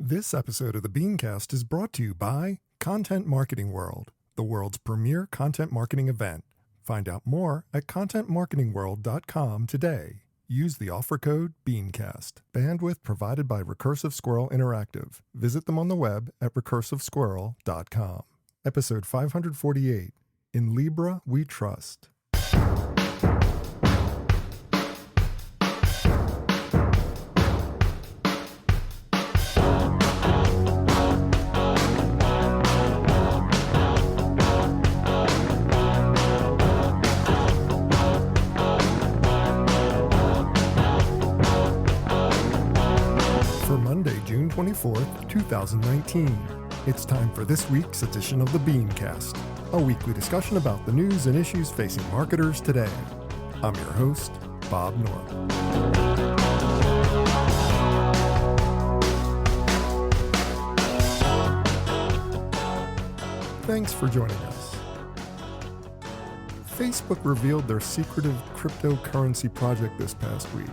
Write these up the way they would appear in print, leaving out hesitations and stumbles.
This episode of the BeanCast is brought to you by Content Marketing World, the world's premier content marketing event. Find out more at contentmarketingworld.com today. Use the offer code BeanCast. Bandwidth provided by Recursive Squirrel Interactive. Visit them on the web at recursivesquirrel.com. Episode 548. In Libra We Trust. June 24th, 2019. It's time for this week's edition of the BeanCast, a weekly discussion about the news and issues facing marketers today. I'm your host, Bob North. Thanks for joining us. Facebook revealed their secretive cryptocurrency project this past week.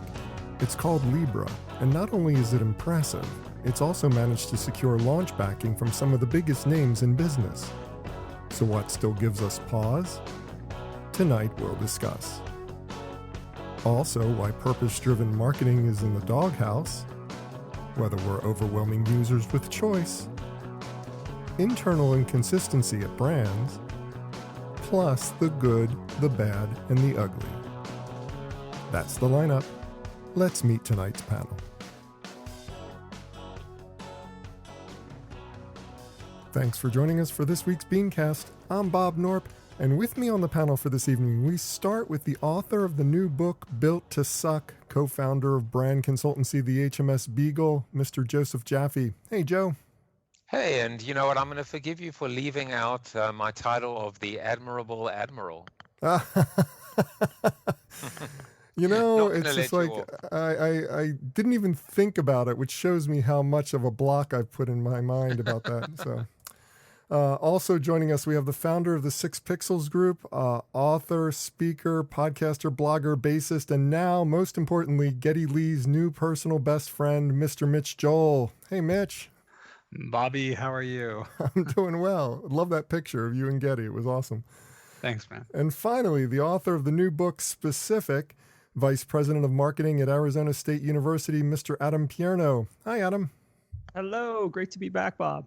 It's called Libra, and not only is it impressive, it's also managed to secure launch backing from some of the biggest names in business. So what still gives us pause? Tonight we'll discuss. Also, why purpose-driven marketing is in the doghouse, whether we're overwhelming users with choice, internal inconsistency at brands, plus the good, the bad, and the ugly. That's the lineup. Let's meet tonight's panel. Thanks for joining us for this week's BeanCast. I'm Bob Norp, and with me on the panel for this evening, we start with the author of the new book, Built to Suck, co-founder of brand consultancy, the HMS Beagle, Mr. Joseph Jaffe. Hey, Joe. Hey, and you know what? I'm going to forgive you for leaving out my title of the Admirable Admiral. You know, it's just like, I didn't even think about it, which shows me how much of a block I've put in my mind about that. So, also joining us, we have the founder of the 6 Pixels Group, author, speaker, podcaster, blogger, bassist, and now, most importantly, Getty Lee's new personal best friend, Mr. Mitch Joel. Hey, Mitch. Bobby, how are you? I'm doing well. Love that picture of you and Getty. It was awesome. Thanks, man. And finally, the author of the new book, Specific, Vice President of Marketing at Arizona State University, Mr. Adam Pierno. Hi, Adam. Hello. Great to be back, Bob.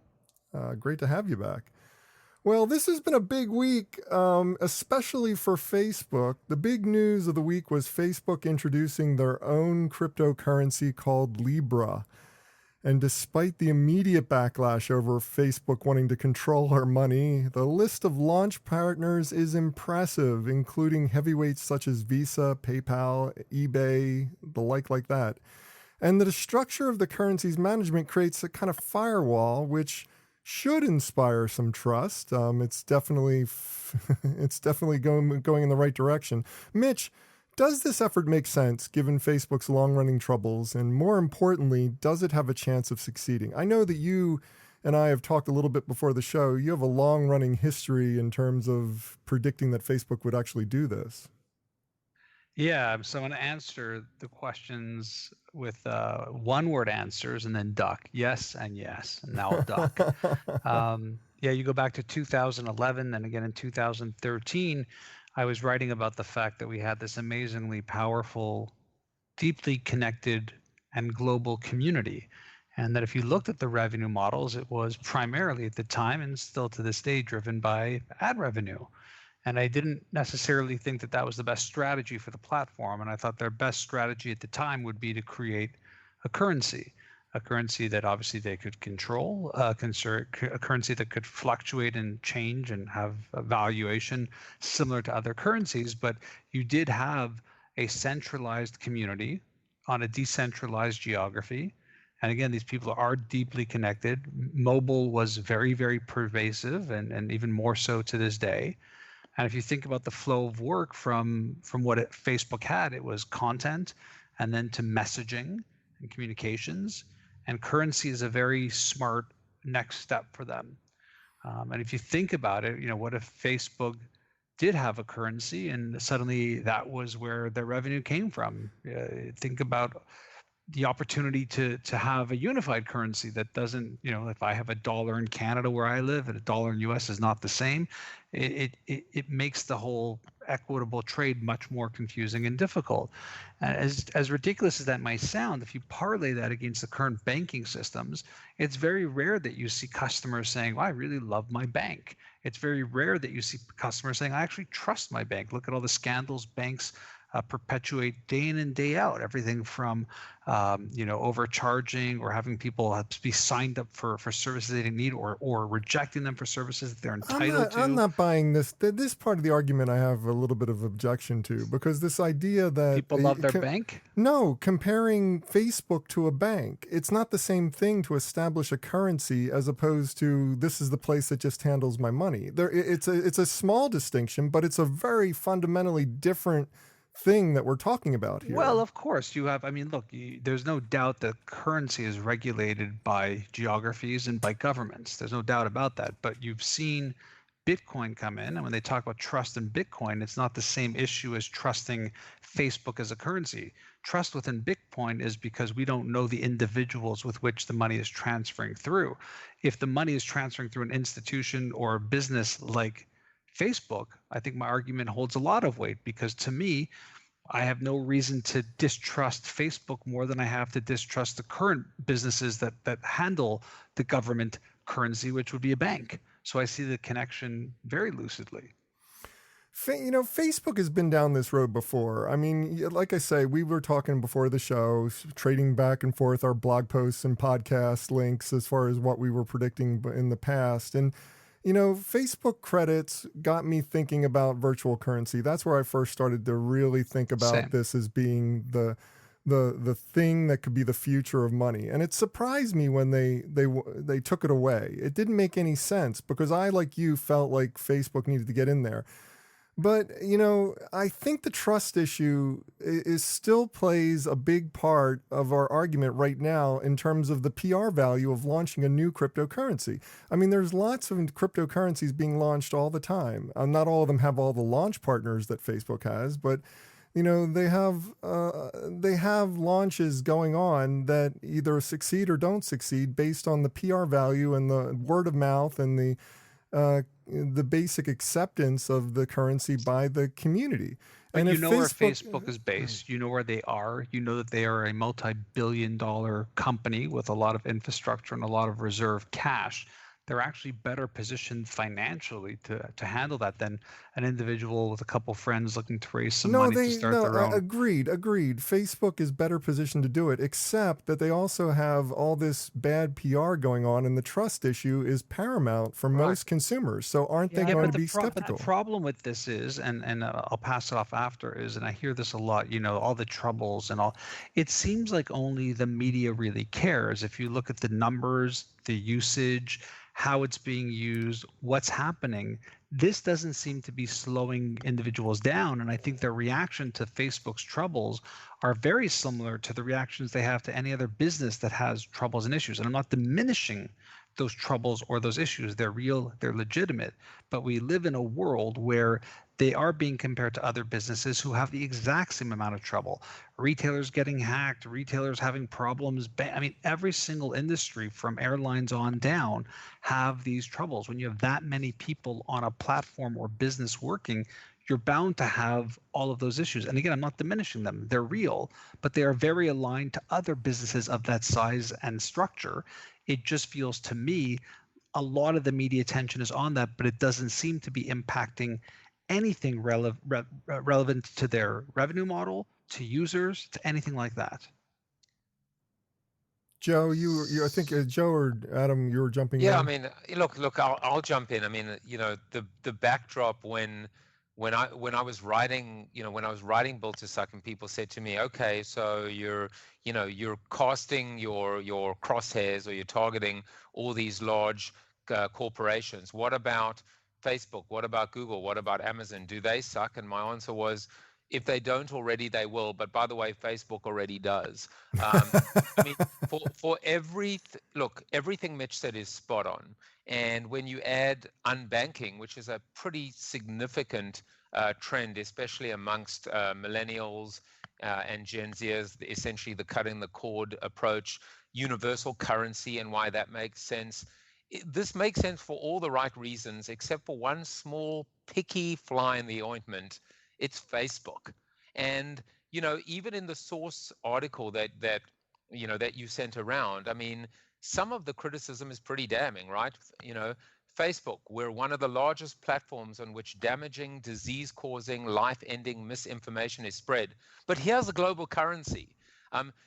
Great to have you back. Well, this has been a big week, especially for Facebook. The big news of the week was Facebook introducing their own cryptocurrency called Libra. And despite the immediate backlash over Facebook wanting to control our money, the list of launch partners is impressive, including heavyweights such as Visa, PayPal, eBay, the like that. And the structure of the currency's management creates a kind of firewall, which should inspire some trust. It's definitely going in the right direction. Mitch, does this effort make sense given Facebook's long-running troubles? And more importantly, does it have a chance of succeeding? I know that you and I have talked a little bit before the show. You have a long-running history in terms of predicting that Facebook would actually do this. Yeah, so I'm going to answer the questions with one-word answers and then duck. Yes and yes, and now I'll duck. Yeah, you go back to 2011, and again in 2013, I was writing about the fact that we had this amazingly powerful, deeply connected, and global community. And that if you looked at the revenue models, it was primarily at the time and still to this day driven by ad revenue. And I didn't necessarily think that that was the best strategy for the platform. And I thought their best strategy at the time would be to create a currency that obviously they could control, a currency that could fluctuate and change and have a valuation similar to other currencies. But you did have a centralized community on a decentralized geography. And again, these people are deeply connected. Mobile was very, very pervasive and even more so to this day. And if you think about the flow of work from what Facebook had, it was content and then to messaging and communications. And currency is a very smart next step for them. And if you think about it, what if Facebook did have a currency and suddenly that was where their revenue came from? Think about the opportunity to have a unified currency that doesn't, if I have a dollar in Canada where I live and a dollar in US is not the same, it makes the whole equitable trade much more confusing and difficult. As ridiculous as that might sound, if you parlay that against the current banking systems, it's very rare that you see customers saying, well, I really love my bank. It's very rare that you see customers saying, I actually trust my bank. Look at all the scandals banks perpetuate day in and day out. Everything from overcharging or having people have to be signed up for services they didn't need, or rejecting them for services that they're entitled to. I'm not buying this. This part of the argument I have a little bit of objection to, because this idea that people love their bank. No, comparing Facebook to a bank, it's not the same thing to establish a currency as opposed to this is the place that just handles my money. It's a small distinction, but it's a very fundamentally different thing that we're talking about here. Well, of course you have. I mean, look, there's no doubt that currency is regulated by geographies and by governments. There's no doubt about that. But you've seen Bitcoin come in, and when they talk about trust in Bitcoin, it's not the same issue as trusting Facebook as a currency. Trust within Bitcoin is because we don't know the individuals with which the money is transferring through. If the money is transferring through an institution or a business like Facebook, I think my argument holds a lot of weight, because to me, I have no reason to distrust Facebook more than I have to distrust the current businesses that handle the government currency, which would be a bank. So I see the connection very lucidly. Facebook has been down this road before. I mean, like I say, we were talking before the show, trading back and forth our blog posts and podcast links as far as what we were predicting in the past. And Facebook credits got me thinking about virtual currency. That's where I first started to really think about this as being the thing that could be the future of money. And it surprised me when they took it away. It didn't make any sense, because I, like you, felt like Facebook needed to get in there. But, I think the trust issue still plays a big part of our argument right now in terms of the PR value of launching a new cryptocurrency. I mean, there's lots of cryptocurrencies being launched all the time. Not all of them have all the launch partners that Facebook has, but they have launches going on that either succeed or don't succeed based on the PR value and the word of mouth and the basic acceptance of the currency by the community. But and where Facebook is based, where they are, that they are a multi-billion-dollar company with a lot of infrastructure and a lot of reserve cash. They're actually better positioned financially to handle that than an individual with a couple friends looking to raise some money to start their own. Agreed. Facebook is better positioned to do it, except that they also have all this bad PR going on, and the trust issue is paramount for most consumers. So aren't they going to be skeptical? The problem with this is, and I'll pass it off after, and I hear this a lot, all the troubles and all. It seems like only the media really cares. If you look at the numbers, the usage, how it's being used, what's happening, this doesn't seem to be slowing individuals down. And I think their reaction to Facebook's troubles are very similar to the reactions they have to any other business that has troubles and issues. And I'm not diminishing those troubles or those issues. They're real, they're legitimate. But we live in a world where they are being compared to other businesses who have the exact same amount of trouble. Retailers getting hacked, retailers having problems. I mean, every single industry from airlines on down have these troubles. When you have that many people on a platform or business working, you're bound to have all of those issues. And again, I'm not diminishing them. They're real, but they are very aligned to other businesses of that size and structure. It just feels to me a lot of the media attention is on that, but it doesn't seem to be impacting anything relevant to their revenue model, to users, to anything like that. Joe, you I think Joe or Adam, you were jumping in. Yeah, I mean, look, I'll jump in. I mean, the backdrop when I was writing, when I was writing Built to Suck, and people said to me, okay, so you're casting your crosshairs, or you're targeting all these large corporations. What about Facebook? What about Google? What about Amazon? Do they suck? And my answer was, if they don't already, they will. But by the way, Facebook already does. I mean, for everything Mitch said is spot on. And when you add unbanking, which is a pretty significant trend, especially amongst millennials and Gen Zers, essentially the cutting the cord approach, universal currency and why that makes sense. This makes sense for all the right reasons, except for one small picky fly in the ointment. It's Facebook. And, even in the source article that you sent around, I mean, some of the criticism is pretty damning, right? Facebook, we're one of the largest platforms on which damaging, disease-causing, life-ending misinformation is spread. But here's a global currency.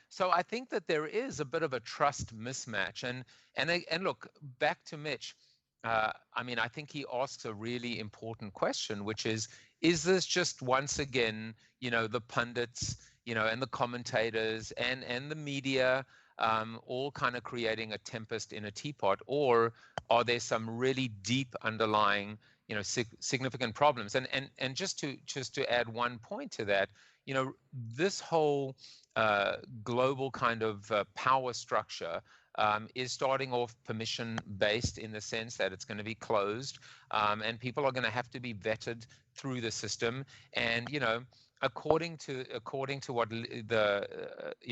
So I think that there is a bit of a trust mismatch. And look, back to Mitch. I mean, I think he asks a really important question, which is this just once again, the pundits, and the commentators and the media all kind of creating a tempest in a teapot, or are there some really deep underlying, significant problems? And just to add one point to that, this whole global kind of power structure is starting off permission-based in the sense that it's going to be closed, and people are going to have to be vetted through the system. And according to what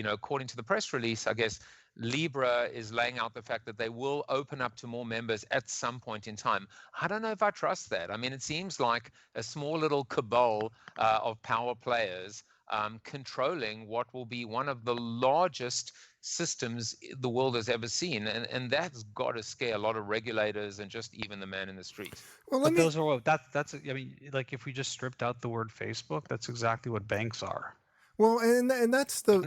according to the press release, I guess Libra is laying out the fact that they will open up to more members at some point in time. I don't know if I trust that. I mean, it seems like a small little cabal of power players controlling what will be one of the largest systems the world has ever seen, and that's got to scare a lot of regulators and just even the man in the street. Well, but those are that's I mean, like if we just stripped out the word Facebook, that's exactly what banks are. Well, and that's the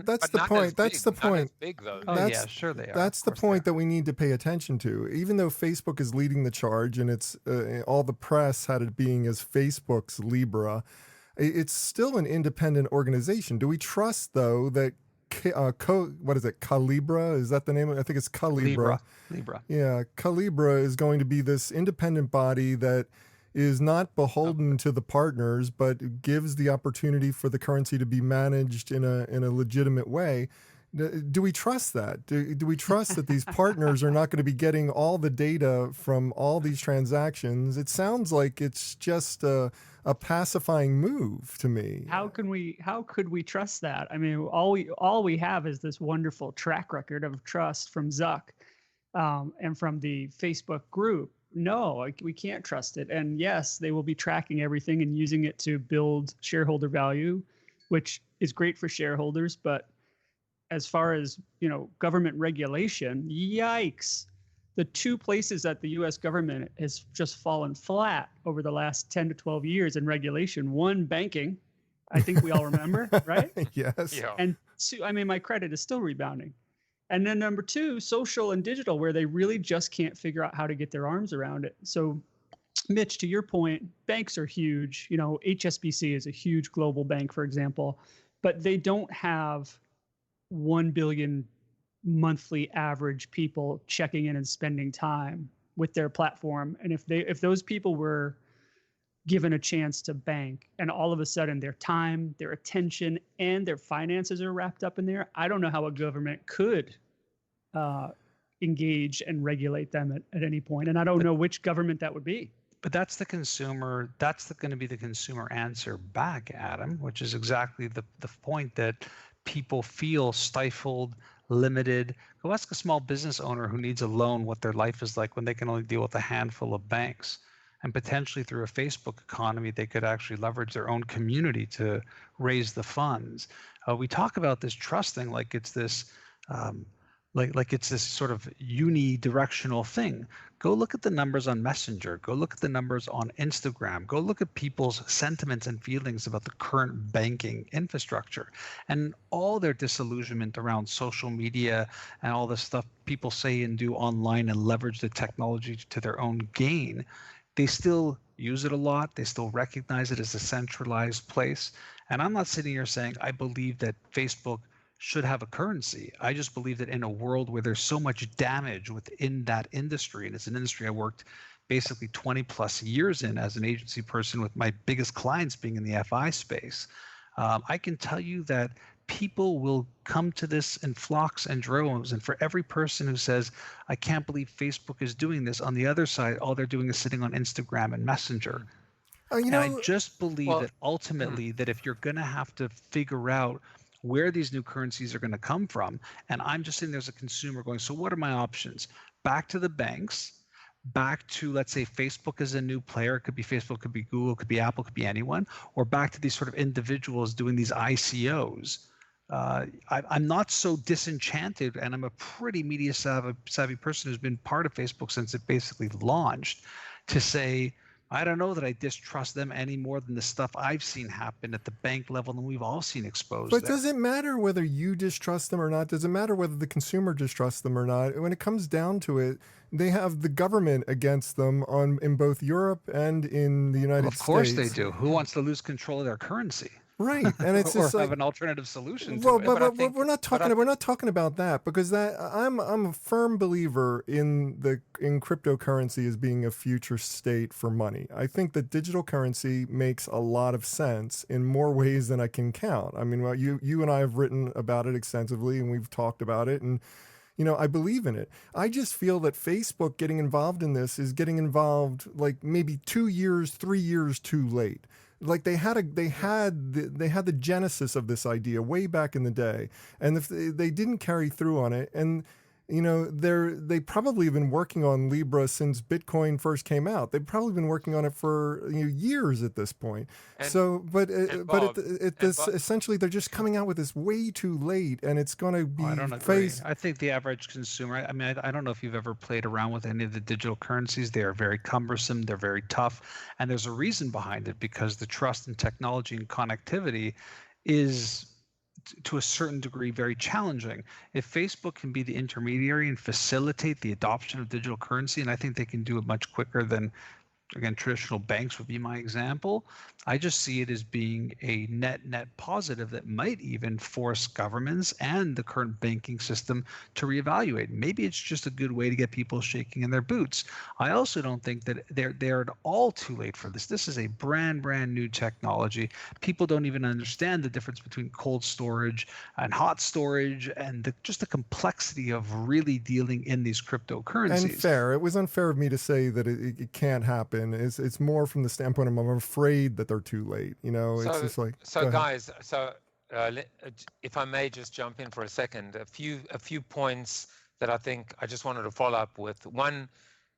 point. That's the point. Not as big though. Oh yeah, sure they are. That's the point that we need to pay attention to. Even though Facebook is leading the charge, and it's all the press had it being as Facebook's Libra, it's still an independent organization. Do we trust though that what is it? Calibra? Is that the name? I think it's Calibra. Libra. Yeah, Calibra is going to be this independent body that is not beholden to the partners, but gives the opportunity for the currency to be managed in a legitimate way. Do we trust that? Do we trust that these partners are not going to be getting all the data from all these transactions? It sounds like it's just a pacifying move to me. How could we trust that? I mean, all we have is this wonderful track record of trust from Zuck and from the Facebook group. No, we can't trust it. And yes, they will be tracking everything and using it to build shareholder value, which is great for shareholders. But as far as, government regulation, yikes. The two places that the U.S. government has just fallen flat over the last 10 to 12 years in regulation. One, banking. I think we all remember, right? Yes. Yeah. And two, I mean, my credit is still rebounding. And then number two, social and digital, where they really just can't figure out how to get their arms around it. So, Mitch, to your point, banks are huge. HSBC is a huge global bank, for example, but they don't have 1 billion monthly average people checking in and spending time with their platform. And if those people were given a chance to bank and all of a sudden their time, their attention, and their finances are wrapped up in there, I don't know how a government could engage and regulate them at any point. And I don't know which government that would be. But that's the consumer. That's going to be the consumer answer back, Adam, which is exactly the point that people feel stifled, limited. Go ask a small business owner who needs a loan what their life is like when they can only deal with a handful of banks. And potentially through a Facebook economy, they could actually leverage their own community to raise the funds. We talk about this trust thing like it's this like it's this sort of unidirectional thing. Go look at the numbers on Messenger. Go look at the numbers on Instagram. Go look at people's sentiments and feelings about the current banking infrastructure and all their disillusionment around social media and all the stuff people say and do online and leverage the technology to their own gain. They still use it a lot. They still recognize it as a centralized place. And I'm not sitting here saying I believe that Facebook should have a currency. I just believe that in a world where there's so much damage within that industry, and it's an industry I worked basically 20 plus years in as an agency person with my biggest clients being in the FI space, I can tell you that people will come to this in flocks and droves. And for every person who says, I can't believe Facebook is doing this, on the other side, all they're doing is sitting on Instagram and Messenger. And I just believe that ultimately that if you're going to have to figure out where these new currencies are going to come from. And I'm just sitting there as a consumer going, so what are my options? Back to the banks, back to, let's say, Facebook is a new player. It could be Facebook, it could be Google, it could be Apple, it could be anyone, or back to these sort of individuals doing these ICOs. I'm not so disenchanted, and I'm a pretty media savvy person who's been part of Facebook since it basically launched, to say, I don't know that I distrust them any more than the stuff I've seen happen at the bank level and we've all seen exposed. But does it matter whether you distrust them or not? Does it matter whether the consumer distrusts them or not? When it comes down to it, they have the government against them in both Europe and in the United States. Of course they do. Who wants to lose control of their currency? Right, and it's or just have like an alternative solution to well, it. but we're not talking about that, because I'm a firm believer in cryptocurrency as being a future state for money. I think that digital currency makes a lot of sense in more ways than I can count. I mean, well, you and I have written about it extensively, and we've talked about it, and I believe in it. I just feel that Facebook getting involved in this is getting involved like maybe 2 years, 3 years too late. Like they had the genesis of this idea way back in the day, and if they didn't carry through on it, and they probably have been working on Libra since Bitcoin first came out. They've probably been working on it for years at this point. Essentially they're just coming out with this way too late, and it's going to be. I don't agree. I think the average consumer. I mean, I don't know if you've ever played around with any of the digital currencies. They are very cumbersome. They're very tough, and there's a reason behind it, because the trust in technology and connectivity is, to a certain degree, very challenging. If Facebook can be the intermediary and facilitate the adoption of digital currency, and I think they can do it much quicker than, again, traditional banks would be my example, I just see it as being a net positive that might even force governments and the current banking system to reevaluate. Maybe it's just a good way to get people shaking in their boots. I also don't think that they're at all too late for this. This is a brand new technology. People don't even understand the difference between cold storage and hot storage, and just the complexity of really dealing in these cryptocurrencies. And it was unfair of me to say that it can't happen. It's more from the standpoint of, I'm afraid that they're too late. It's just like. So guys, if I may just jump in for a second, a few points that I think I just wanted to follow up with. One,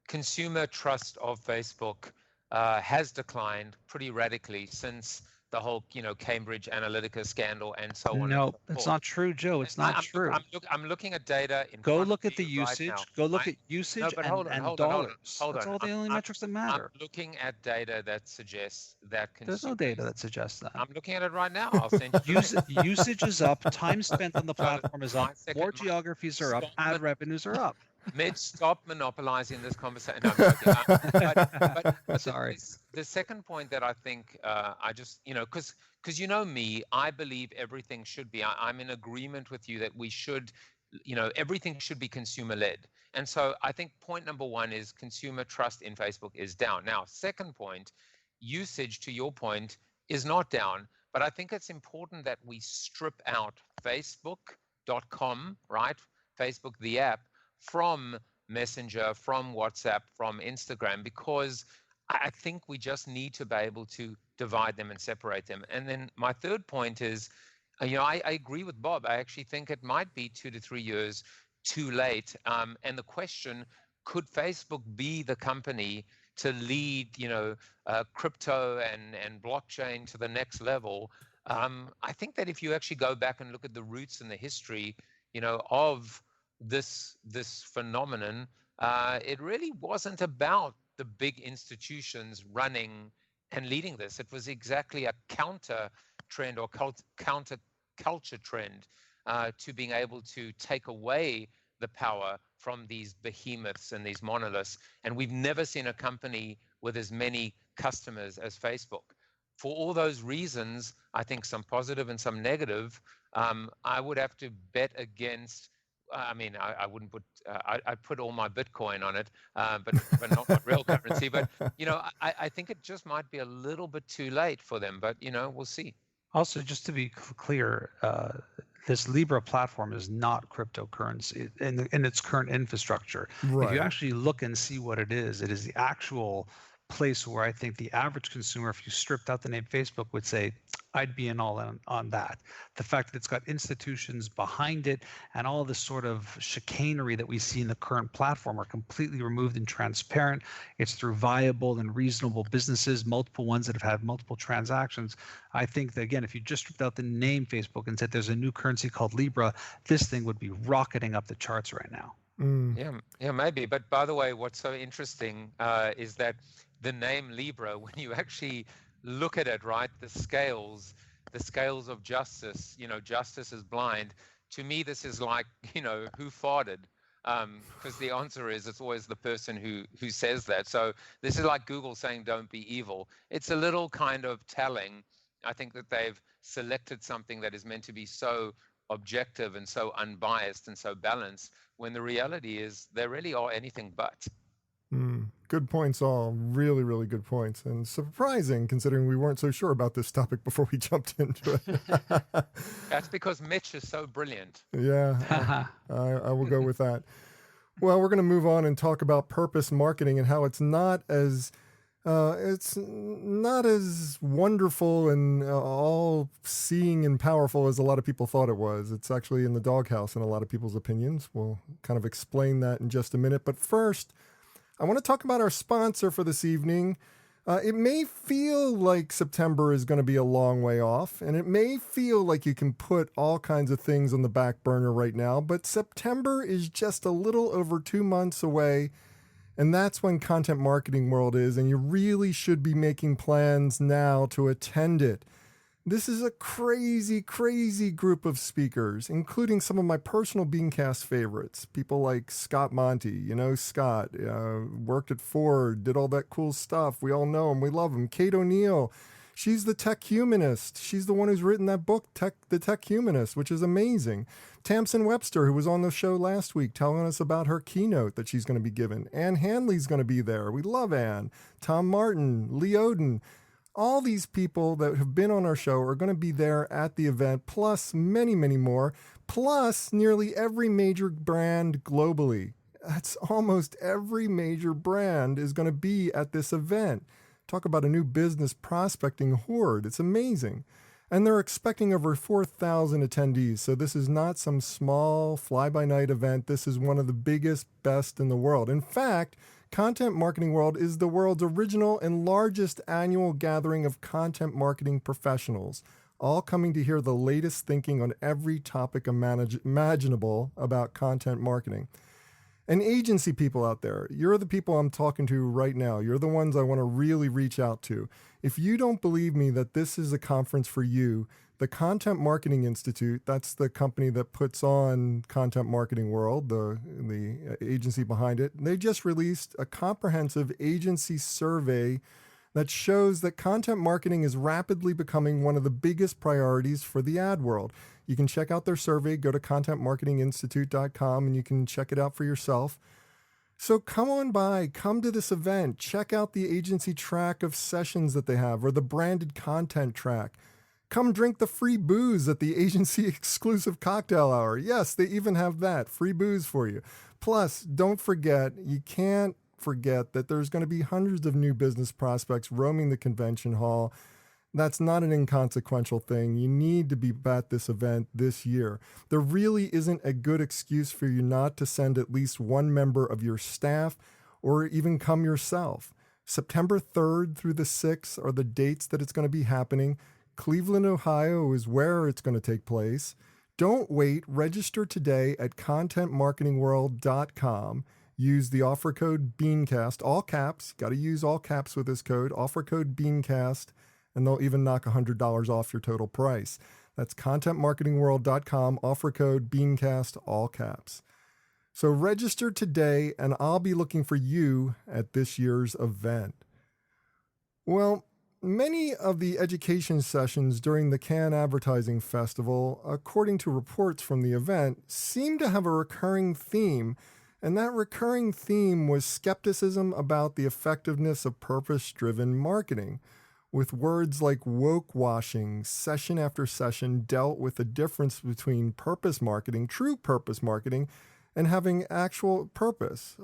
consumer trust of Facebook has declined pretty radically since the whole Cambridge Analytica scandal and so on. No, it's not true, Joe. It's not true. I'm looking at data. Go look at the usage. Go look at usage and dollars. That's all the only metrics that matter. I'm looking at data that suggests that. There's no data that suggests that. I'm looking at it right now. I'll send you. Usage is up. Time spent on the platform is up. More geographies are up. Ad revenues are up. Mitch, stop monopolizing this conversation. No, but sorry. The second point that I think I just, because me, I believe everything should be. I'm in agreement with you that we should, everything should be consumer led. And so I think point number one is consumer trust in Facebook is down. Now, second point, usage, to your point, is not down. But I think it's important that we strip out Facebook.com, right? Facebook, the app, from Messenger, from WhatsApp, from Instagram, because I think we just need to be able to divide them and separate them. And then my third point is, I agree with Bob. I actually think it might be 2 to 3 years too late. And the question, could Facebook be the company to lead, crypto and blockchain to the next level? I think that if you actually go back and look at the roots and the history, of this phenomenon, it really wasn't about the big institutions running and leading this. It was exactly a counter trend or counter culture trend to being able to take away the power from these behemoths and these monoliths. And we've never seen a company with as many customers as Facebook. For all those reasons, I think some positive and some negative, I would have to bet against. I mean, I wouldn't put. I put all my Bitcoin on it, but not my real currency. But I think it just might be a little bit too late for them. But we'll see. Also, just to be clear, this Libra platform is not cryptocurrency in its current infrastructure. Right. If you actually look and see what it is the actual place where I think the average consumer, if you stripped out the name Facebook, would say, I'd be in all in on that. The fact that it's got institutions behind it and all this sort of chicanery that we see in the current platform are completely removed and transparent. It's through viable and reasonable businesses, multiple ones that have had multiple transactions. I think that, again, if you just stripped out the name Facebook and said there's a new currency called Libra, this thing would be rocketing up the charts right now. Yeah, maybe. But by the way, what's so interesting is that the name Libra, when you actually look at it, right, the scales of justice, justice is blind. To me, this is like, who farted? Because the answer is it's always the person who says that. So this is like Google saying, don't be evil. It's a little kind of telling. I think that they've selected something that is meant to be so objective and so unbiased and so balanced, when the reality is they really are anything but. Good points all. Really, really good points. And surprising, considering we weren't so sure about this topic before we jumped into it. That's because Mitch is so brilliant. Yeah, I will go with that. Well, we're going to move on and talk about purpose marketing and how it's not as wonderful and all-seeing and powerful as a lot of people thought it was. It's actually in the doghouse in a lot of people's opinions. We'll kind of explain that in just a minute. But first, I want to talk about our sponsor for this evening. It may feel like September is going to be a long way off, and it may feel like you can put all kinds of things on the back burner right now, but September is just a little over 2 months away. And that's when Content Marketing World is, and you really should be making plans now to attend it. This is a crazy, crazy group of speakers, including some of my personal BeanCast favorites. People like Scott Monty, Scott, worked at Ford, did all that cool stuff. We all know him, we love him. Kate O'Neill, she's the tech humanist. She's the one who's written that book, The Tech Humanist, which is amazing. Tamsin Webster, who was on the show last week, telling us about her keynote that she's going to be giving. Ann Handley's going to be there. We love Ann. Tom Martin, Lee Oden. All these people that have been on our show are going to be there at the event, plus many, many more, plus nearly every major brand globally. That's almost every major brand is going to be at this event. Talk about a new business prospecting horde. It's amazing. And they're expecting over 4,000 attendees. So this is not some small fly-by-night event. This is one of the biggest, best in the world. In fact, Content Marketing World is the world's original and largest annual gathering of content marketing professionals, all coming to hear the latest thinking on every topic imaginable about content marketing. And agency people out there, you're the people I'm talking to right now. You're the ones I want to really reach out to. If you don't believe me that this is a conference for you, the Content Marketing Institute, that's the company that puts on Content Marketing World, the agency behind it, they just released a comprehensive agency survey that shows that content marketing is rapidly becoming one of the biggest priorities for the ad world. You can check out their survey, go to contentmarketinginstitute.com, and you can check it out for yourself. So come on by, come to this event, check out the agency track of sessions that they have, or the branded content track. Come drink the free booze at the agency exclusive cocktail hour. Yes, they even have that, free booze for you. Plus, don't forget, you can't forget that there's going to be hundreds of new business prospects roaming the convention hall. That's not an inconsequential thing. You need to be at this event this year. There really isn't a good excuse for you not to send at least one member of your staff or even come yourself. September 3rd through the 6th are the dates that it's going to be happening. Cleveland, Ohio is where it's going to take place. Don't wait. Register today at contentmarketingworld.com. Use the offer code BeanCast, all caps. Got to use all caps with this code. Offer code BeanCast, and they'll even knock $100 off your total price. That's contentmarketingworld.com. Offer code BeanCast, all caps. So register today, and I'll be looking for you at this year's event. Well, many of the education sessions during the Cannes Advertising Festival, according to reports from the event, seem to have a recurring theme, and that recurring theme was skepticism about the effectiveness of purpose-driven marketing. With words like woke washing, session after session dealt with the difference between purpose marketing, true purpose marketing, and having actual purpose.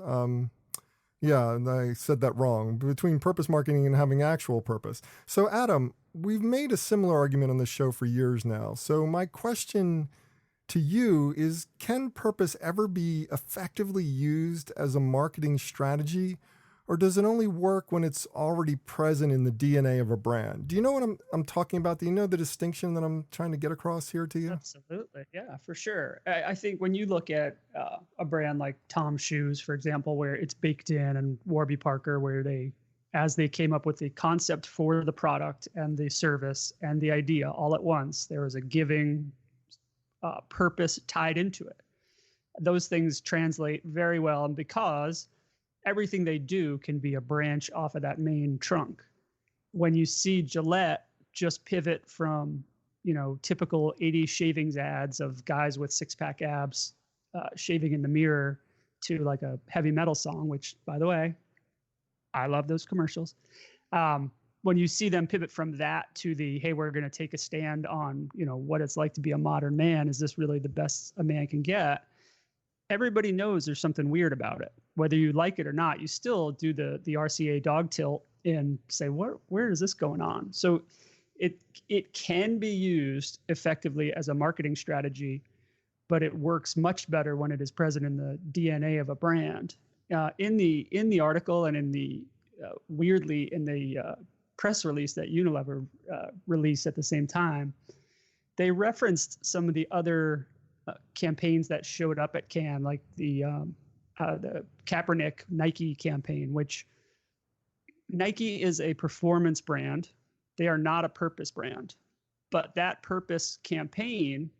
Yeah, and I said that wrong. Between purpose marketing and having actual purpose. So, Adam, we've made a similar argument on this show for years now. So, my question to you is, can purpose ever be effectively used as a marketing strategy, or does it only work when it's already present in the DNA of a brand? Do you know what I'm talking about? Do you know the distinction that I'm trying to get across here to you? Absolutely. Yeah, for sure. I think when you look at a brand like Tom's Shoes, for example, where it's baked in, and Warby Parker, where as they came up with the concept for the product and the service and the idea all at once, there was a giving purpose tied into it. Those things translate very well, and because everything they do can be a branch off of that main trunk. When you see Gillette just pivot from, typical 80s shavings ads of guys with six-pack abs shaving in the mirror to like a heavy metal song, which, by the way, I love those commercials. When you see them pivot from that to the, hey, we're going to take a stand on, what it's like to be a modern man. Is this really the best a man can get? Everybody knows there's something weird about it. Whether you like it or not, you still do the RCA dog tilt and say, where is this going on? So it can be used effectively as a marketing strategy, but it works much better when it is present in the DNA of a brand. In the article and in the weirdly in the press release that Unilever released at the same time, they referenced some of the other campaigns that showed up at Cannes, like the Kaepernick Nike campaign, which Nike is a performance brand. They are not a purpose brand, but that purpose campaign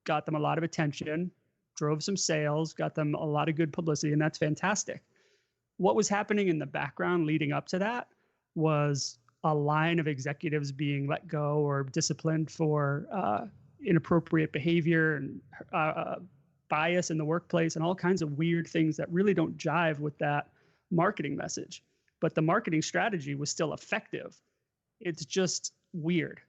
got them a lot of attention, drove some sales, got them a lot of good publicity, and that's fantastic. What was happening in the background leading up to that was a line of executives being let go or disciplined for inappropriate behavior and bias in the workplace and all kinds of weird things that really don't jive with that marketing message. But the marketing strategy was still effective. It's just weird.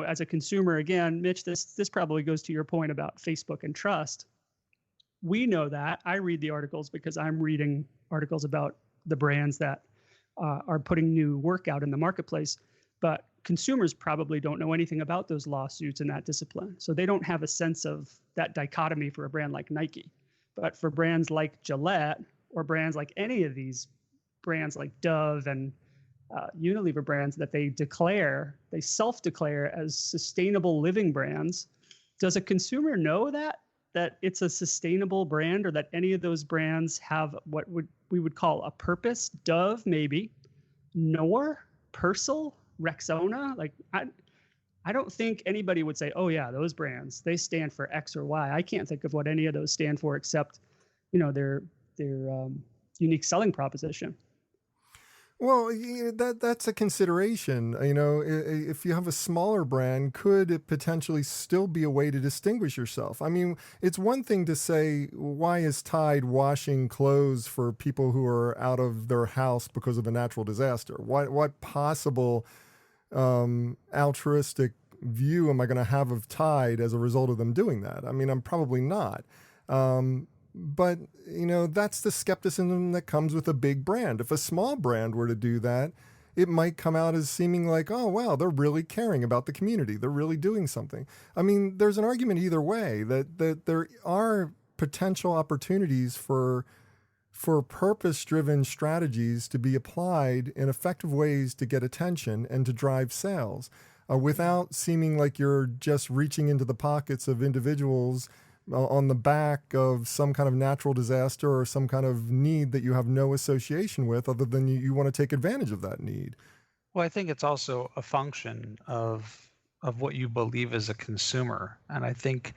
As a consumer, again, Mitch, this probably goes to your point about Facebook and trust. We know that. I read the articles because I'm reading articles about the brands that are putting new work out in the marketplace. But consumers probably don't know anything about those lawsuits and that discipline. So they don't have a sense of that dichotomy for a brand like Nike. But for brands like Gillette or brands like any of these brands like Dove and Unilever brands that they self-declare as sustainable living brands, does a consumer know that it's a sustainable brand, or that any of those brands have what we would call a purpose? Dove, maybe. Knorr, Persil, Rexona, like I don't think anybody would say, oh yeah, those brands, they stand for X or Y. I can't think of what any of those stand for except, their unique selling proposition. Well, that's a consideration. If you have a smaller brand, could it potentially still be a way to distinguish yourself? I mean, it's one thing to say, why is Tide washing clothes for people who are out of their house because of a natural disaster? What possible altruistic view am I going to have of Tide as a result of them doing that? I mean, I'm probably not. But, that's the skepticism that comes with a big brand. If a small brand were to do that, it might come out as seeming like, oh, wow, they're really caring about the community. They're really doing something. I mean, there's an argument either way that there are potential opportunities for purpose-driven strategies to be applied in effective ways to get attention and to drive sales without seeming like you're just reaching into the pockets of individuals on the back of some kind of natural disaster or some kind of need that you have no association with, other than you want to take advantage of that need. Well, I think it's also a function of what you believe as a consumer. And I think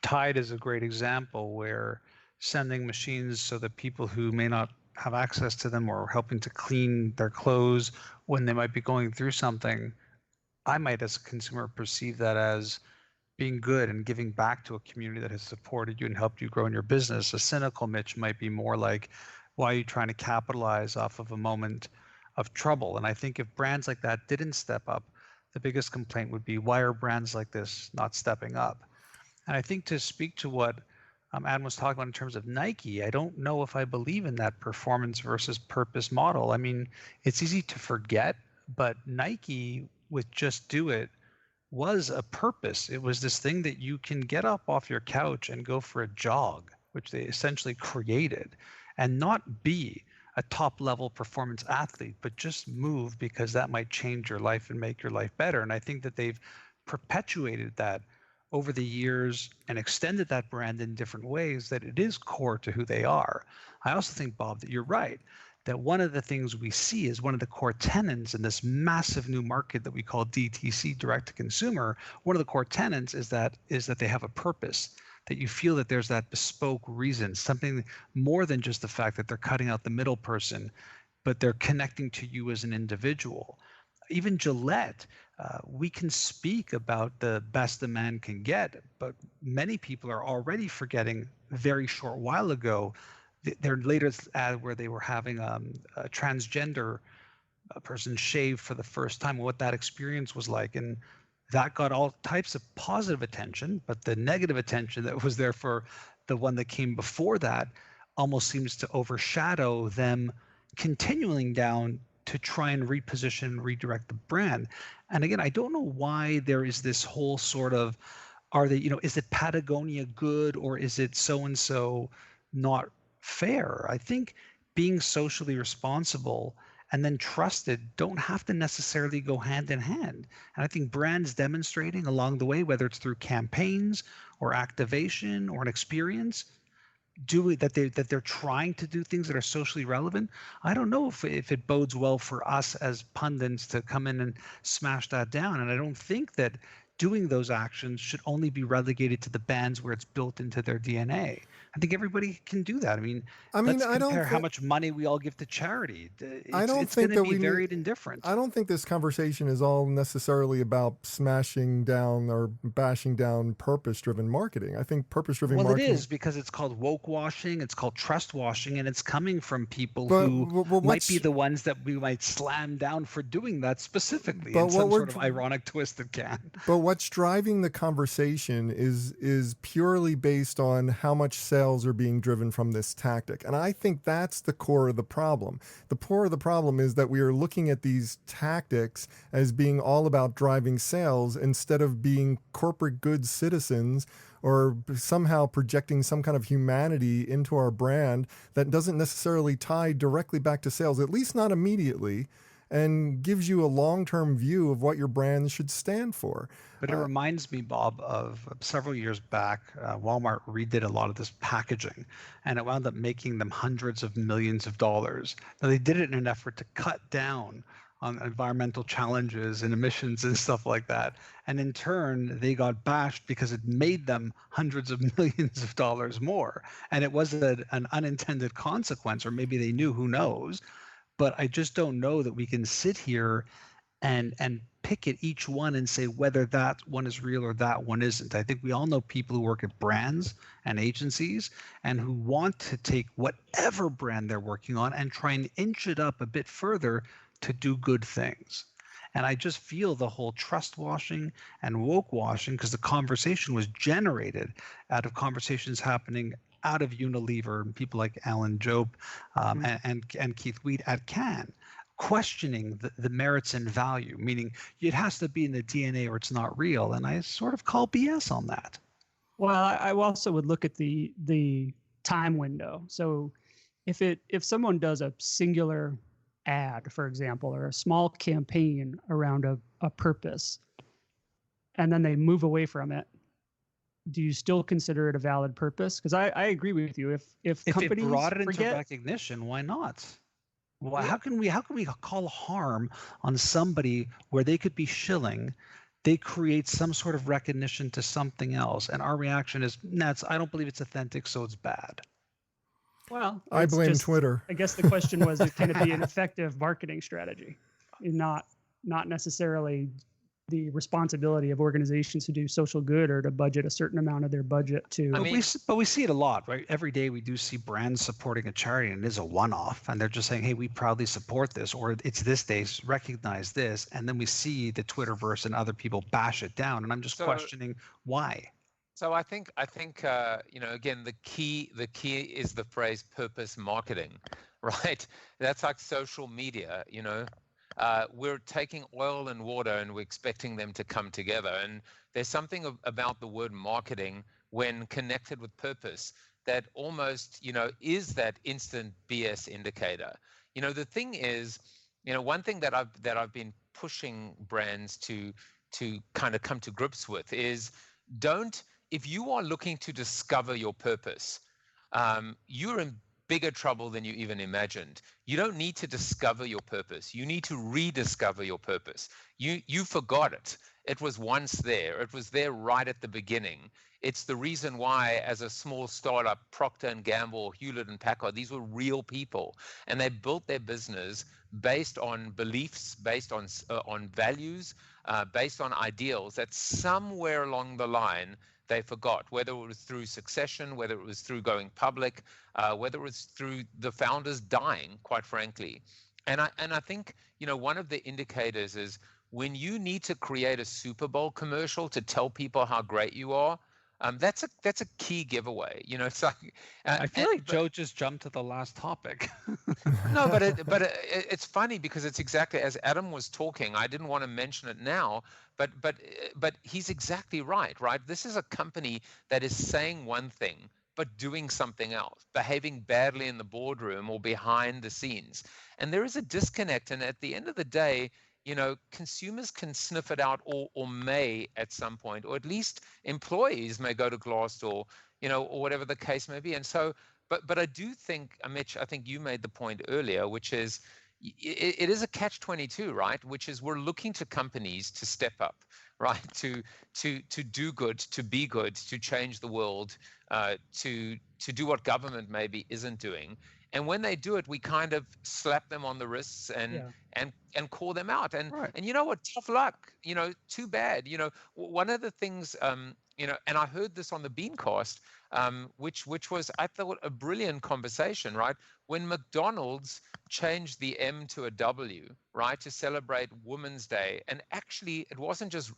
Tide is a great example where sending machines so that people who may not have access to them or helping to clean their clothes when they might be going through something, I might as a consumer perceive that as being good and giving back to a community that has supported you and helped you grow in your business. A cynical Mitch might be more like, why are you trying to capitalize off of a moment of trouble? And I think if brands like that didn't step up, the biggest complaint would be, why are brands like this not stepping up? And I think to speak to what Adam was talking about in terms of Nike. I don't know if I believe in that performance versus purpose model. I mean, it's easy to forget, but Nike with Just Do It was a purpose. It was this thing that you can get up off your couch and go for a jog, which they essentially created, and not be a top level performance athlete, but just move because that might change your life and make your life better. And I think that they've perpetuated that over the years and extended that brand in different ways, that it is core to who they are. I also think, Bob, that you're right, that one of the things we see is one of the core tenets in this massive new market that we call DTC, direct to consumer. One of the core tenets is that they have a purpose, that you feel that there's that bespoke reason, something more than just the fact that they're cutting out the middle person, but they're connecting to you as an individual. Even Gillette, we can speak about the best a man can get, but many people are already forgetting very short while ago their latest ad where they were having a transgender person shave for the first time, what that experience was like. And that got all types of positive attention, but the negative attention that was there for the one that came before that almost seems to overshadow them continuing down to try and reposition and redirect the brand. And again, I don't know why there is this whole sort of, is it Patagonia good or is it so-and-so not fair? I think being socially responsible and then trusted don't have to necessarily go hand in hand. And I think brands demonstrating along the way, whether it's through campaigns or activation or an experience, that they're trying to do things that are socially relevant. I don't know if it bodes well for us as pundits to come in and smash that down. And I don't think that doing those actions should only be relegated to the bands where it's built into their DNA. I think everybody can do that. I mean, let's compare how much money we all give to charity. It's going to be varied and different. I don't think this conversation is all necessarily about smashing down or bashing down purpose-driven marketing. I think purpose-driven marketing... Well, it is, because it's called woke washing, it's called trust washing, and it's coming from people who might be the ones that we might slam down for doing that specifically in some sort of ironic twist of can. But what's driving the conversation is purely based on how much sales are being driven from this tactic. And I think that's the core of the problem. The core of the problem is that we are looking at these tactics as being all about driving sales instead of being corporate good citizens or somehow projecting some kind of humanity into our brand that doesn't necessarily tie directly back to sales, at least not immediately, and gives you a long-term view of what your brand should stand for. But it reminds me, Bob, of several years back, Walmart redid a lot of this packaging, and it wound up making them hundreds of millions of dollars. Now, they did it in an effort to cut down on environmental challenges and emissions and stuff like that. And in turn, they got bashed because it made them hundreds of millions of dollars more. And it was an unintended consequence, or maybe they knew, who knows. But I just don't know that we can sit here and pick at each one and say whether that one is real or that one isn't. I think we all know people who work at brands and agencies and who want to take whatever brand they're working on and try and inch it up a bit further to do good things. And I just feel the whole trust washing and woke washing, because the conversation was generated out of conversations happening out of Unilever and people like Alan Jope and Keith Weed at Cannes, questioning the merits and value, meaning it has to be in the DNA or it's not real. And I sort of call BS on that. Well, I also would look at the time window. So if someone does a singular ad, for example, or a small campaign around a purpose, and then they move away from it, do you still consider it a valid purpose? Because I agree with you. If companies it brought it into recognition, why not? Well, how can we call harm on somebody where they could be shilling? They create some sort of recognition to something else, and our reaction is, I don't believe it's authentic, so it's bad. Well, I blame Twitter. I guess the question was, can it be an effective marketing strategy? Not necessarily the responsibility of organizations to do social good or to budget a certain amount of their budget to. But we see it a lot, right? Every day we do see brands supporting a charity, and it is a one-off, and they're just saying, hey, we proudly support this, or it's this day, recognize this. And then we see the Twitterverse and other people bash it down. And I'm just questioning why. So I think again, the key is the phrase purpose marketing, right? That's like social media. We're taking oil and water and we're expecting them to come together. And there's something about the word marketing when connected with purpose that almost is that instant BS indicator. The thing is, one thing that I've been pushing brands to kind of come to grips with is, don't if you are looking to discover your purpose, you're in bigger trouble than you even imagined. You don't need to discover your purpose. You need to rediscover your purpose. You forgot it. It was once there. It was there right at the beginning. It's the reason why, as a small startup, Procter and Gamble, Hewlett and Packard, these were real people, and they built their business based on beliefs, based on values, based on ideals that somewhere along the line they forgot, whether it was through succession, whether it was through going public, whether it was through the founders dying, quite frankly. And I think, one of the indicators is when you need to create a Super Bowl commercial to tell people how great you are. That's a key giveaway. It's like I feel like Joe just jumped to the last topic. no, it's funny because it's exactly as Adam was talking. I didn't want to mention it now, but he's exactly right. This is a company that is saying one thing but doing something else, behaving badly in the boardroom or behind the scenes, and there is a disconnect. And at the end of the day, consumers can sniff it out, or may at some point, or at least employees may go to Glassdoor, or whatever the case may be. And so, but I do think, Mitch, I think you made the point earlier, which is it is a catch-22, right? Which is we're looking to companies to step up, right? To do good, to be good, to change the world, to do what government maybe isn't doing. And when they do it, we kind of slap them on the wrists and call them out. And Right. and you know what? Tough luck. Too bad. One of the things, and I heard this on the BeanCast, which was, I thought, a brilliant conversation, right? When McDonald's changed the M to a W, right, to celebrate Women's Day, and actually it wasn't just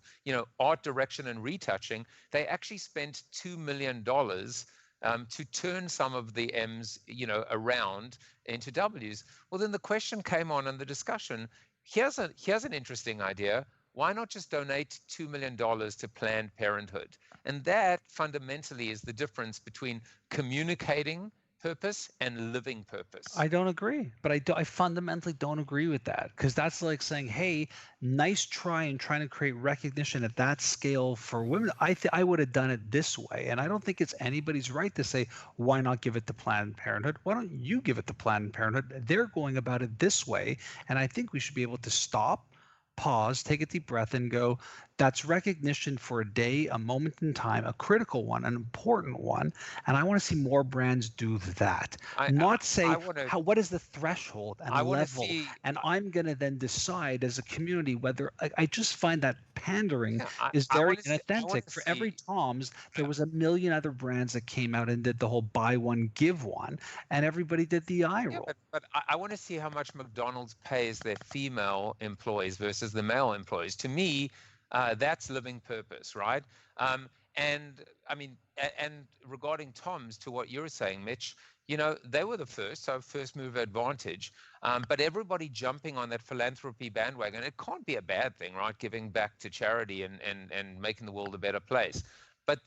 art direction and retouching. They actually spent $2 million. To turn some of the M's, around into W's. Well, then the question came on in the discussion. Here's an interesting idea. Why not just donate $2 million to Planned Parenthood? And that fundamentally is the difference between communicating purpose and living purpose. I don't agree, but I fundamentally don't agree with that, because that's like saying, hey, nice try in trying to create recognition at that scale for women. I would have done it this way, and I don't think it's anybody's right to say, why not give it to Planned Parenthood? Why don't you give it to Planned Parenthood? They're going about it this way, and I think we should be able to stop, pause, take a deep breath, and go, that's recognition for a day, a moment in time, a critical one, an important one. And I want to see more brands do that. What is the threshold and level? And I'm going to then decide as a community whether I just find that pandering is very inauthentic. For every Tom's, there was a million other brands that came out and did the whole buy one, give one, and everybody did the eye roll. But I want to see how much McDonald's pays their female employees versus the male employees. To me, that's living purpose, right? And I mean, and regarding Tom's, to what you're saying, Mitch, they were the first, so first mover advantage. But everybody jumping on that philanthropy bandwagon, it can't be a bad thing, right? Giving back to charity and making the world a better place. But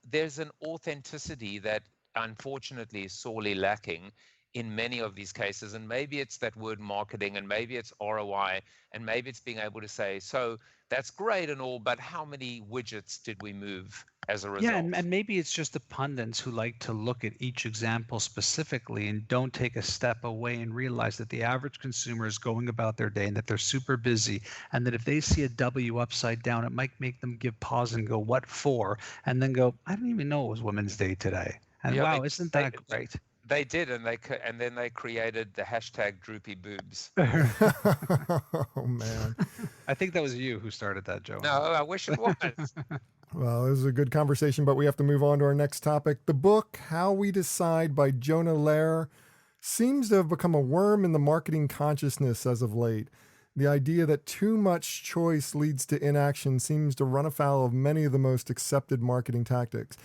there's an authenticity that unfortunately is sorely lacking in many of these cases. And maybe it's that word marketing, and maybe it's ROI, and maybe it's being able to say, so that's great and all, but how many widgets did we move as a result? Yeah, and maybe it's just the pundits who like to look at each example specifically and don't take a step away and realize that the average consumer is going about their day and that they're super busy, and that if they see a W upside down, it might make them give pause and go, what for? And then go, I didn't even know it was Women's Day today. And wow, isn't that great? They did, and then they created the hashtag droopy boobs. Oh, man. I think that was you who started that, Joe. No, I wish it was. Well, this is a good conversation, but we have to move on to our next topic. The book, How We Decide by Jonah Lehrer, seems to have become a worm in the marketing consciousness as of late. The idea that too much choice leads to inaction seems to run afoul of many of the most accepted marketing tactics.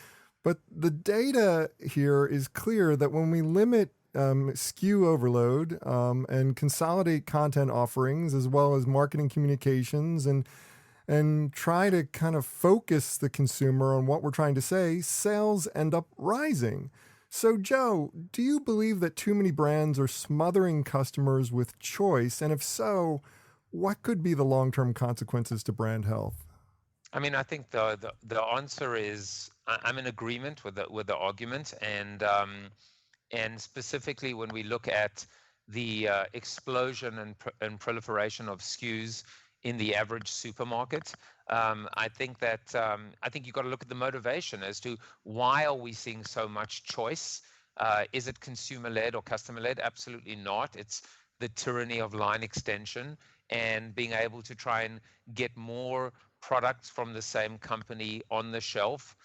But the data here is clear that when we limit SKU overload and consolidate content offerings as well as marketing communications and try to kind of focus the consumer on what we're trying to say, sales end up rising. So, Joe, do you believe that too many brands are smothering customers with choice? And if so, what could be the long-term consequences to brand health? I mean, I think the answer is I'm in agreement with the argument, and specifically when we look at the explosion and proliferation of SKUs in the average supermarket, I think you've got to look at the motivation as to why are we seeing so much choice. Is it consumer-led or customer-led? Absolutely not. It's the tyranny of line extension and being able to try and get more products from the same company on the shelf.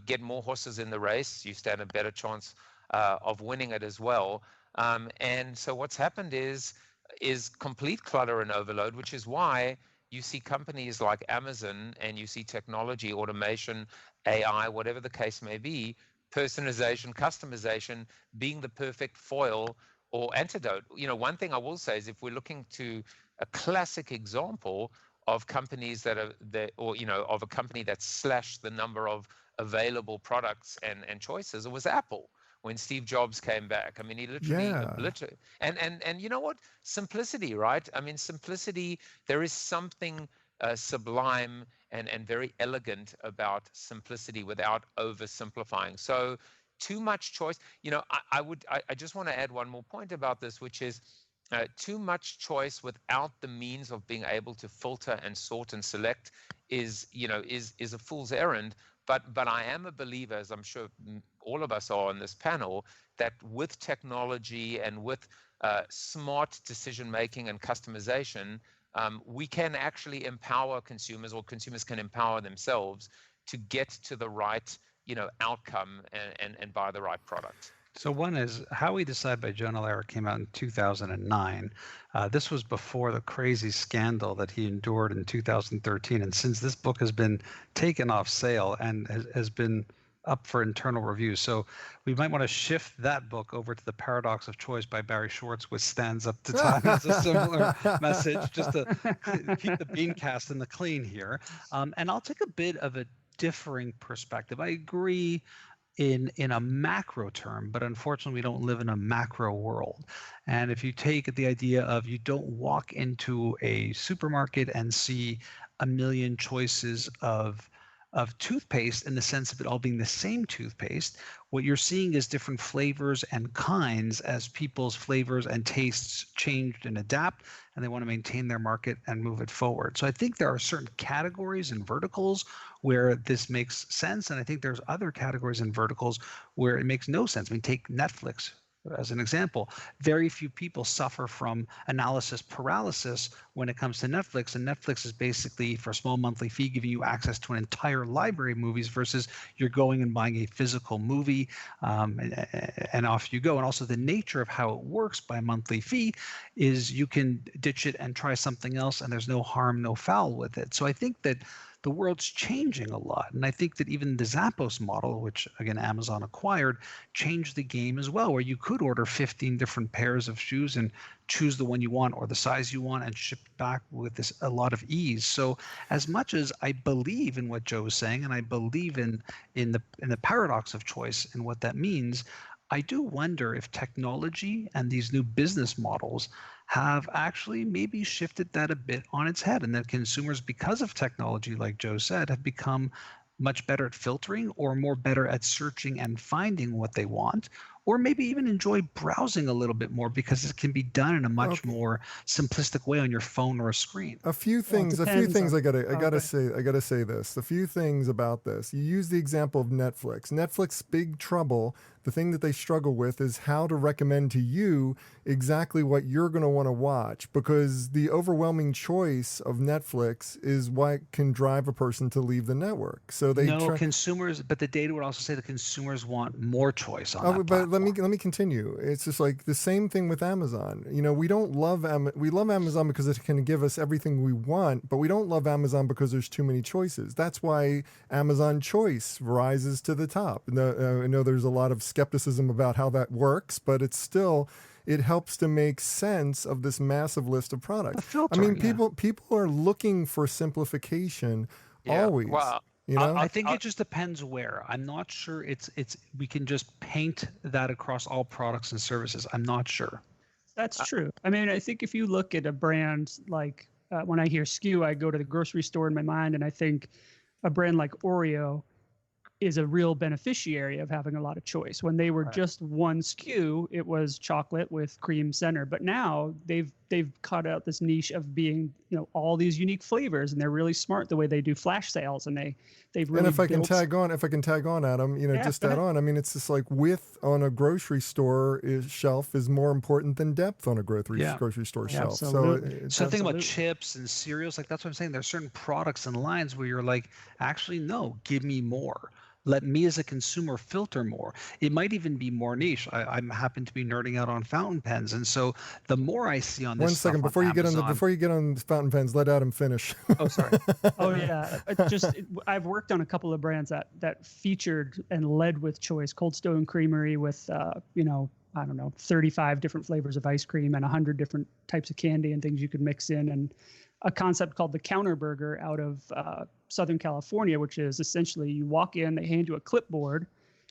Get more horses in the race, you stand a better chance of winning it as well. And so what's happened is complete clutter and overload, which is why you see companies like Amazon and you see technology, automation, AI, whatever the case may be, personalization, customization being the perfect foil or antidote. One thing I will say is if we're looking to a classic example of companies of a company that slashed the number of available products and choices, it was Apple. When Steve Jobs came back, I mean, he literally obliterated. And you know what? Simplicity, right? I mean, simplicity. There is something sublime and very elegant about simplicity without oversimplifying. So, too much choice. I just want to add one more point about this, which is too much choice without the means of being able to filter and sort and select is a fool's errand. But I am a believer, as I'm sure all of us are on this panel, that with technology and with smart decision making and customization, we can actually empower consumers, or consumers can empower themselves to get to the right outcome and buy the right product. So one is How We Decide by Jonah Lehrer came out in 2009. This was before the crazy scandal that he endured in 2013. And since this book has been taken off sale and has been up for internal review. So we might want to shift that book over to The Paradox of Choice by Barry Schwartz, which stands up to time as a similar message, just to keep the BeanCast in the clean here. And I'll take a bit of a differing perspective. I agree in a macro term, but unfortunately we don't live in a macro world. And if you take the idea of you don't walk into a supermarket and see a million choices of toothpaste in the sense of it all being the same toothpaste, what you're seeing is different flavors and kinds as people's flavors and tastes change and adapt, and they want to maintain their market and move it forward. So I think there are certain categories and verticals where this makes sense, and I think there's other categories and verticals where it makes no sense. I mean, take Netflix as an example. Very few people suffer from analysis paralysis when it comes to Netflix, and Netflix is basically, for a small monthly fee, giving you access to an entire library of movies versus you're going and buying a physical movie, and off you go. And also the nature of how it works by monthly fee is you can ditch it and try something else, and there's no harm, no foul with it. So I think that the world's changing a lot. And I think that even the Zappos model, which again Amazon acquired, changed the game as well, where you could order 15 different pairs of shoes and choose the one you want or the size you want and ship back with a lot of ease. So as much as I believe in what Joe is saying, and I believe in the paradox of choice and what that means, I do wonder if technology and these new business models have actually maybe shifted that a bit on its head, and that consumers, because of technology, like Joe said, have become much better at filtering or more better at searching and finding what they want, or maybe even enjoy browsing a little bit more because it can be done in a much more simplistic way on your phone or a screen. A few things I gotta say this. A few things about this. You use the example of Netflix. Big Trouble, the thing that they struggle with is how to recommend to you exactly what you're going to want to watch, because the overwhelming choice of Netflix is what can drive a person to leave the network. So they consumers, but the data would also say the consumers want more choice on that but platform. let me continue. It's just like the same thing with Amazon. You know, we love Amazon because it can give us everything we want, but we don't love Amazon because there's too many choices. That's why Amazon Choice rises to the top. I know there's a lot of skepticism about how that works, but it's still, it helps to make sense of this massive list of products. Filter, I mean, people are looking for simplification always. Well, you know, I think it just depends where. I'm not sure it's we can just paint that across all products and services. I'm not sure. That's true. I mean, I think if you look at a brand like when I hear SKU, I go to the grocery store in my mind, and I think a brand like Oreo is a real beneficiary of having a lot of choice. When they were just one SKU, it was chocolate with cream center. But now they've cut out this niche of being, you know, all these unique flavors, and they're really smart the way they do flash sales, and they've really. And if I can tag on, Adam, you know, just add on. I mean, it's just like width on a grocery store shelf is more important than depth on a grocery store shelf. Absolutely. So think about chips and cereals. Like, that's what I'm saying. There's certain products and lines where you're like, actually, no, give me more. Let me as a consumer filter more. It might even be more niche. I happen to be nerding out on fountain pens, and so the more I see on this. One second before you get on fountain pens, let Adam finish. Oh, sorry. Oh yeah. I've worked on a couple of brands that featured and led with choice. Cold Stone Creamery with you know, I don't know, 35 different flavors of ice cream and 100 different types of candy and things you could mix in, and a concept called the Counter Burger out of Southern California, which is essentially you walk in, they hand you a clipboard,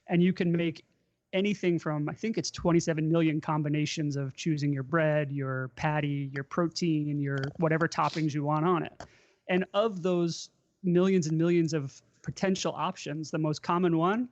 and you can make anything from, I think it's 27 million combinations of choosing your bread, your patty, your protein, your whatever toppings you want on it. And of those millions and millions of potential options, the most common one,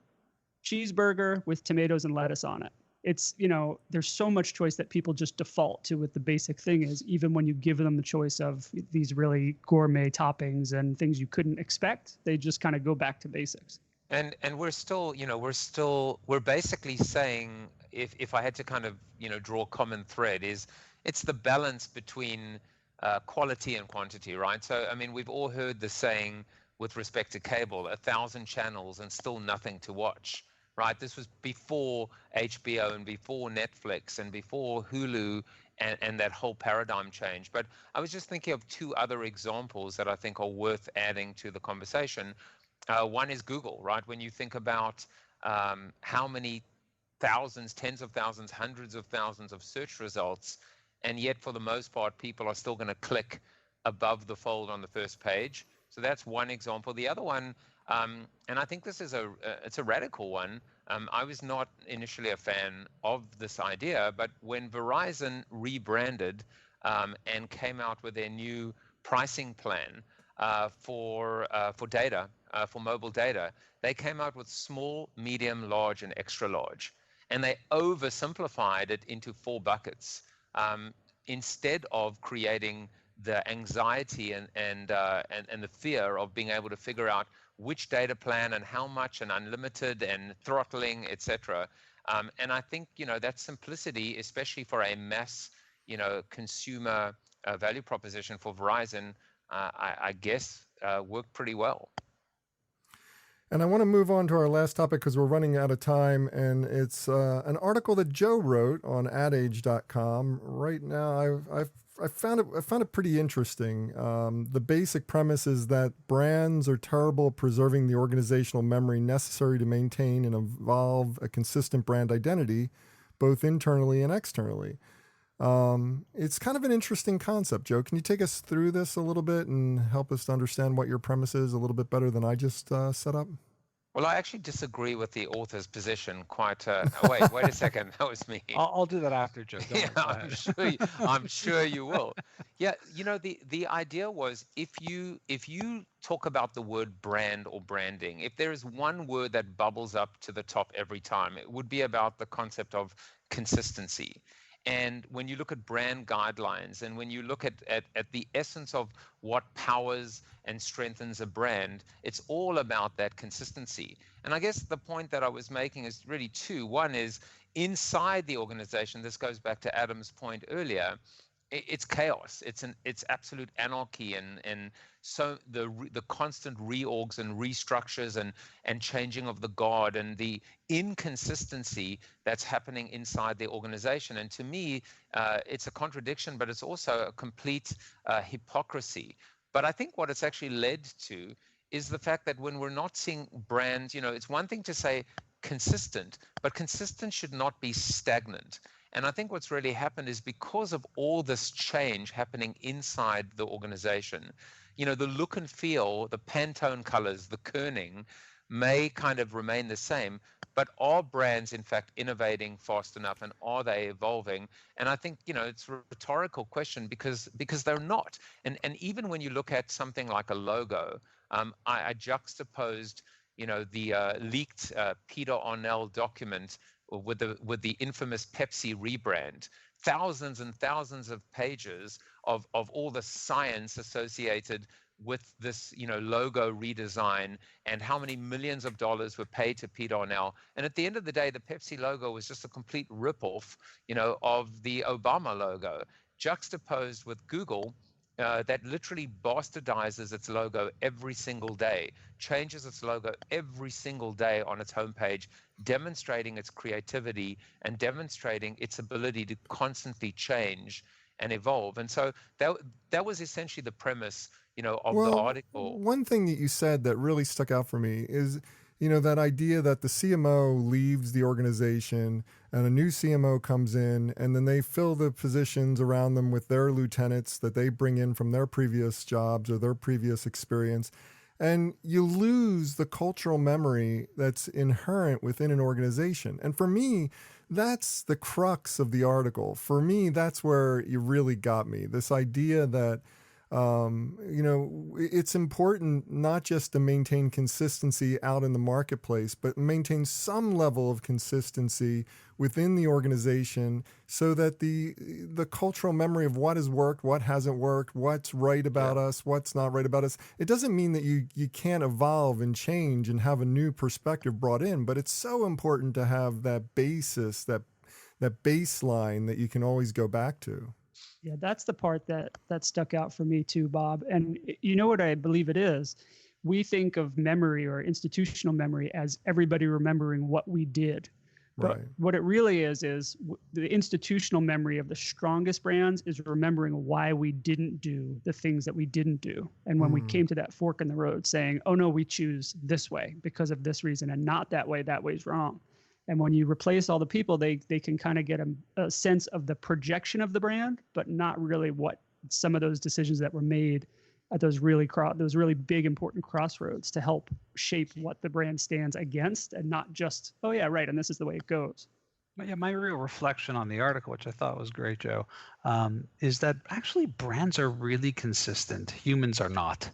cheeseburger with tomatoes and lettuce on it. It's, you know, there's so much choice that people just default to what the basic thing is, even when you give them the choice of these really gourmet toppings and things you couldn't expect, they just kind of go back to basics. And we're still, you know, we're basically saying, if I had to kind of, you know, draw a common thread, is it's the balance between quality and quantity, right? So, I mean, we've all heard the saying with respect to cable, 1,000 channels and still nothing to watch. Right, this was before HBO and before Netflix and before Hulu and that whole paradigm change. But I was just thinking of two other examples that I think are worth adding to the conversation. One is Google, right? When you think about how many thousands, tens of thousands, hundreds of thousands of search results, and yet for the most part, people are still going to click above the fold on the first page. So that's one example. The other one, and I think this is it's a radical one. I was not initially a fan of this idea, but when Verizon rebranded and came out with their new pricing plan for data, for mobile data, they came out with small, medium, large, and extra large, and they oversimplified it into 4 buckets instead of creating the anxiety and the fear of being able to figure out which data plan and how much and unlimited and throttling, etc. And I think, you know, that simplicity, especially for a mass, you know, consumer value proposition for Verizon, I guess worked pretty well. And I want to move on to our last topic because we're running out of time, and it's an article that Joe wrote on adage.com. Right now, I found it pretty interesting. The basic premise is that brands are terrible at preserving the organizational memory necessary to maintain and evolve a consistent brand identity, both internally and externally. It's kind of an interesting concept, Joe. Can you take us through this a little bit and help us to understand what your premise is a little bit better than I just set up? Well, I actually disagree with the author's position quite. Wait a second. That was me. I'll do that after, Joe. Yeah, I'm sure you will. Yeah, you know, the idea was if you talk about the word brand or branding, if there is one word that bubbles up to the top every time, it would be about the concept of consistency. And when you look at brand guidelines, and when you look at the essence of what powers and strengthens a brand, it's all about that consistency. And I guess the point that I was making is really two. One is inside the organization, this goes back to Adam's point earlier, it's chaos. It's absolute anarchy, and so the constant reorgs and restructures and changing of the guard and the inconsistency that's happening inside the organization. And to me, it's a contradiction, but it's also a complete hypocrisy. But I think what it's actually led to is the fact that when we're not seeing brands, it's one thing to say consistent, but consistent should not be stagnant. And I think what's really happened is because of all this change happening inside the organization, the look and feel, the Pantone colors, the kerning may kind of remain the same, but are brands in fact innovating fast enough, and are they evolving? And I think, it's a rhetorical question because they're not. And even when you look at something like a logo, I juxtaposed, the leaked Peter Arnell document with the infamous Pepsi rebrand, thousands and thousands of pages of all the science associated with this, logo redesign, and how many millions of dollars were paid to Peter Arnell. And at the end of the day, the Pepsi logo was just a complete ripoff, of the Obama logo, juxtaposed with Google, that literally bastardizes its logo every single day, changes its logo every single day on its homepage, demonstrating its creativity and demonstrating its ability to constantly change and evolve. And so that was essentially the premise, of the article. One thing that you said that really stuck out for me is, that idea that the CMO leaves the organization and a new CMO comes in, and then they fill the positions around them with their lieutenants that they bring in from their previous jobs or their previous experience. And you lose the cultural memory that's inherent within an organization. And for me, that's the crux of the article. For me, that's where you really got me. This idea that it's important not just to maintain consistency out in the marketplace, but maintain some level of consistency within the organization, so that the cultural memory of what has worked, what hasn't worked, what's right about us, what's not right about us. It doesn't mean that you can't evolve and change and have a new perspective brought in, but it's so important to have that basis, that baseline that you can always go back to. Yeah, that's the part that stuck out for me too, Bob. And you know what I believe it is? We think of memory or institutional memory as everybody remembering what we did. But Right. what it really is the institutional memory of the strongest brands is remembering why we didn't do the things that we didn't do. And when we came to that fork in the road saying, oh no, we choose this way because of this reason, and not that way's wrong. And when you replace all the people, they can kind of get a sense of the projection of the brand, but not really what some of those decisions that were made at those really big, important crossroads to help shape what the brand stands against, and not just, oh yeah, right, and this is the way it goes. Yeah, my real reflection on the article, which I thought was great, Joe, is that actually brands are really consistent. Humans are not.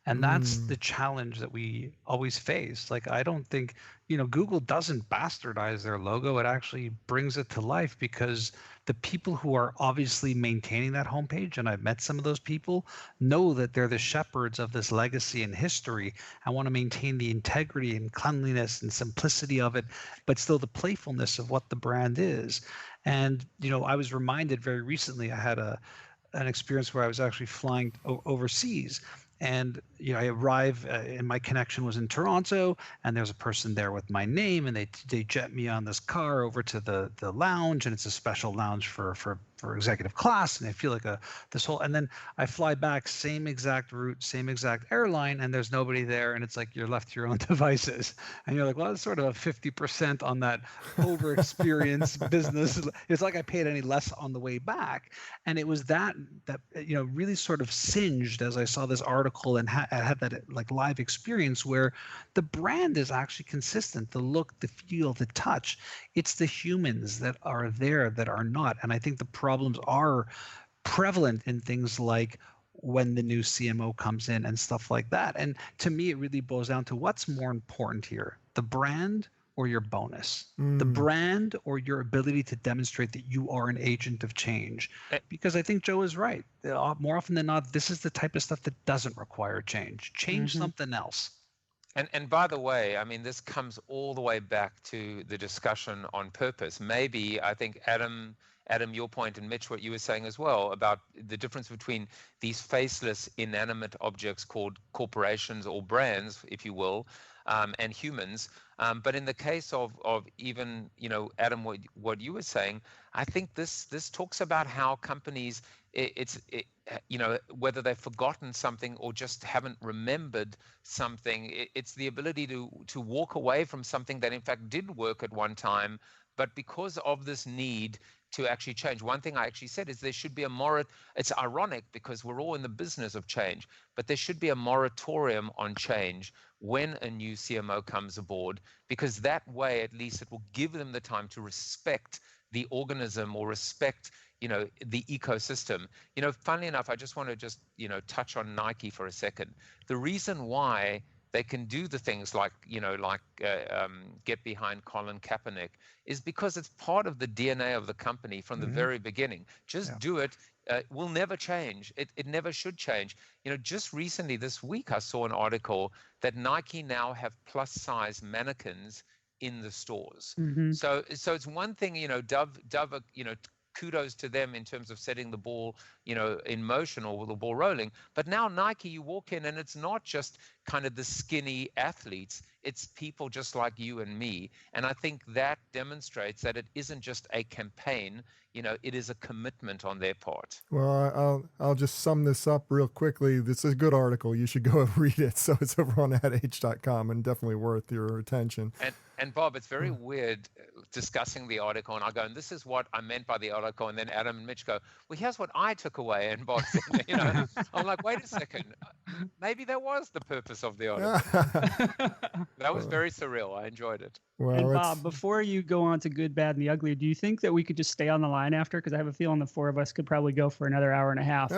And that's the challenge that we always face. Like, I don't think, Google doesn't bastardize their logo. It actually brings it to life, because the people who are obviously maintaining that homepage, and I've met some of those people, know that they're the shepherds of this legacy and history. I want to maintain the integrity and cleanliness and simplicity of it, but still the playfulness of what the brand is. And, I was reminded very recently, I had an experience where I was actually flying overseas. And I arrive, and my connection was in Toronto, and there's a person there with my name, and they jet me on this car over to the lounge, and it's a special lounge for executive class, and I feel like and then I fly back, same exact route, same exact airline, and there's nobody there, and it's like you're left to your own devices, and you're like, well, it's sort of a 50% on that over experience business. It's like I paid any less on the way back, and it was that really sort of singed as I saw this article and had that like live experience where the brand is actually consistent, the look, the feel, the touch. It's the humans that are there that are not, and I think the problems are prevalent in things like when the new CMO comes in and stuff like that. And to me, it really boils down to what's more important here, the brand or your bonus, the Mm. brand or your ability to demonstrate that you are an agent of change. Because I think Joe is right. More often than not, this is the type of stuff that doesn't require change. Change something else. And by the way, I mean, this comes all the way back to the discussion on purpose. Maybe I think Adam, your point, and Mitch, what you were saying as well about the difference between these faceless, inanimate objects called corporations or brands, if you will, and humans. But in the case of even, you know, Adam, what you were saying, I think this talks about how companies, you know, whether they've forgotten something or just haven't remembered something, it's the ability to walk away from something that in fact did work at one time, but because of this need to actually change. One thing I actually said is there should be a it's ironic because we're all in the business of change, but there should be a moratorium on change when a new CMO comes aboard, because that way at least it will give them the time to respect the organism or respect, you know, the ecosystem. You know, funnily enough, I just want to you know, touch on Nike for a second. The reason why they can do the things like, you know, like get behind Colin Kaepernick is because it's part of the DNA of the company from the very beginning. Just do it. Will never change. It never should change. You know, just recently this week, I saw an article that Nike now have plus size mannequins in the stores. So it's one thing, you know, Dove, you know, kudos to them in terms of setting the ball, you know, in motion or the ball rolling. But now Nike, you walk in and it's not just kind of the skinny athletes, it's people just like you and me. And I think that demonstrates that it isn't just a campaign, you know, it is a commitment on their part. Well, I'll just sum this up real quickly. This is a good article. You should go and read it. So it's over on adage.com and definitely worth your attention. And Bob, it's very weird discussing the article, and I go, and this is what I meant by the article, and then Adam and Mitch go, well, here's what I took away, and Bob said, you know, I'm like, wait a second, maybe that was the purpose of the article. That was very surreal. I enjoyed it. Well, and Bob, before you go on to good, bad, and the ugly, do you think that we could just stay on the line after? Because I have a feeling the four of us could probably go for another hour and a half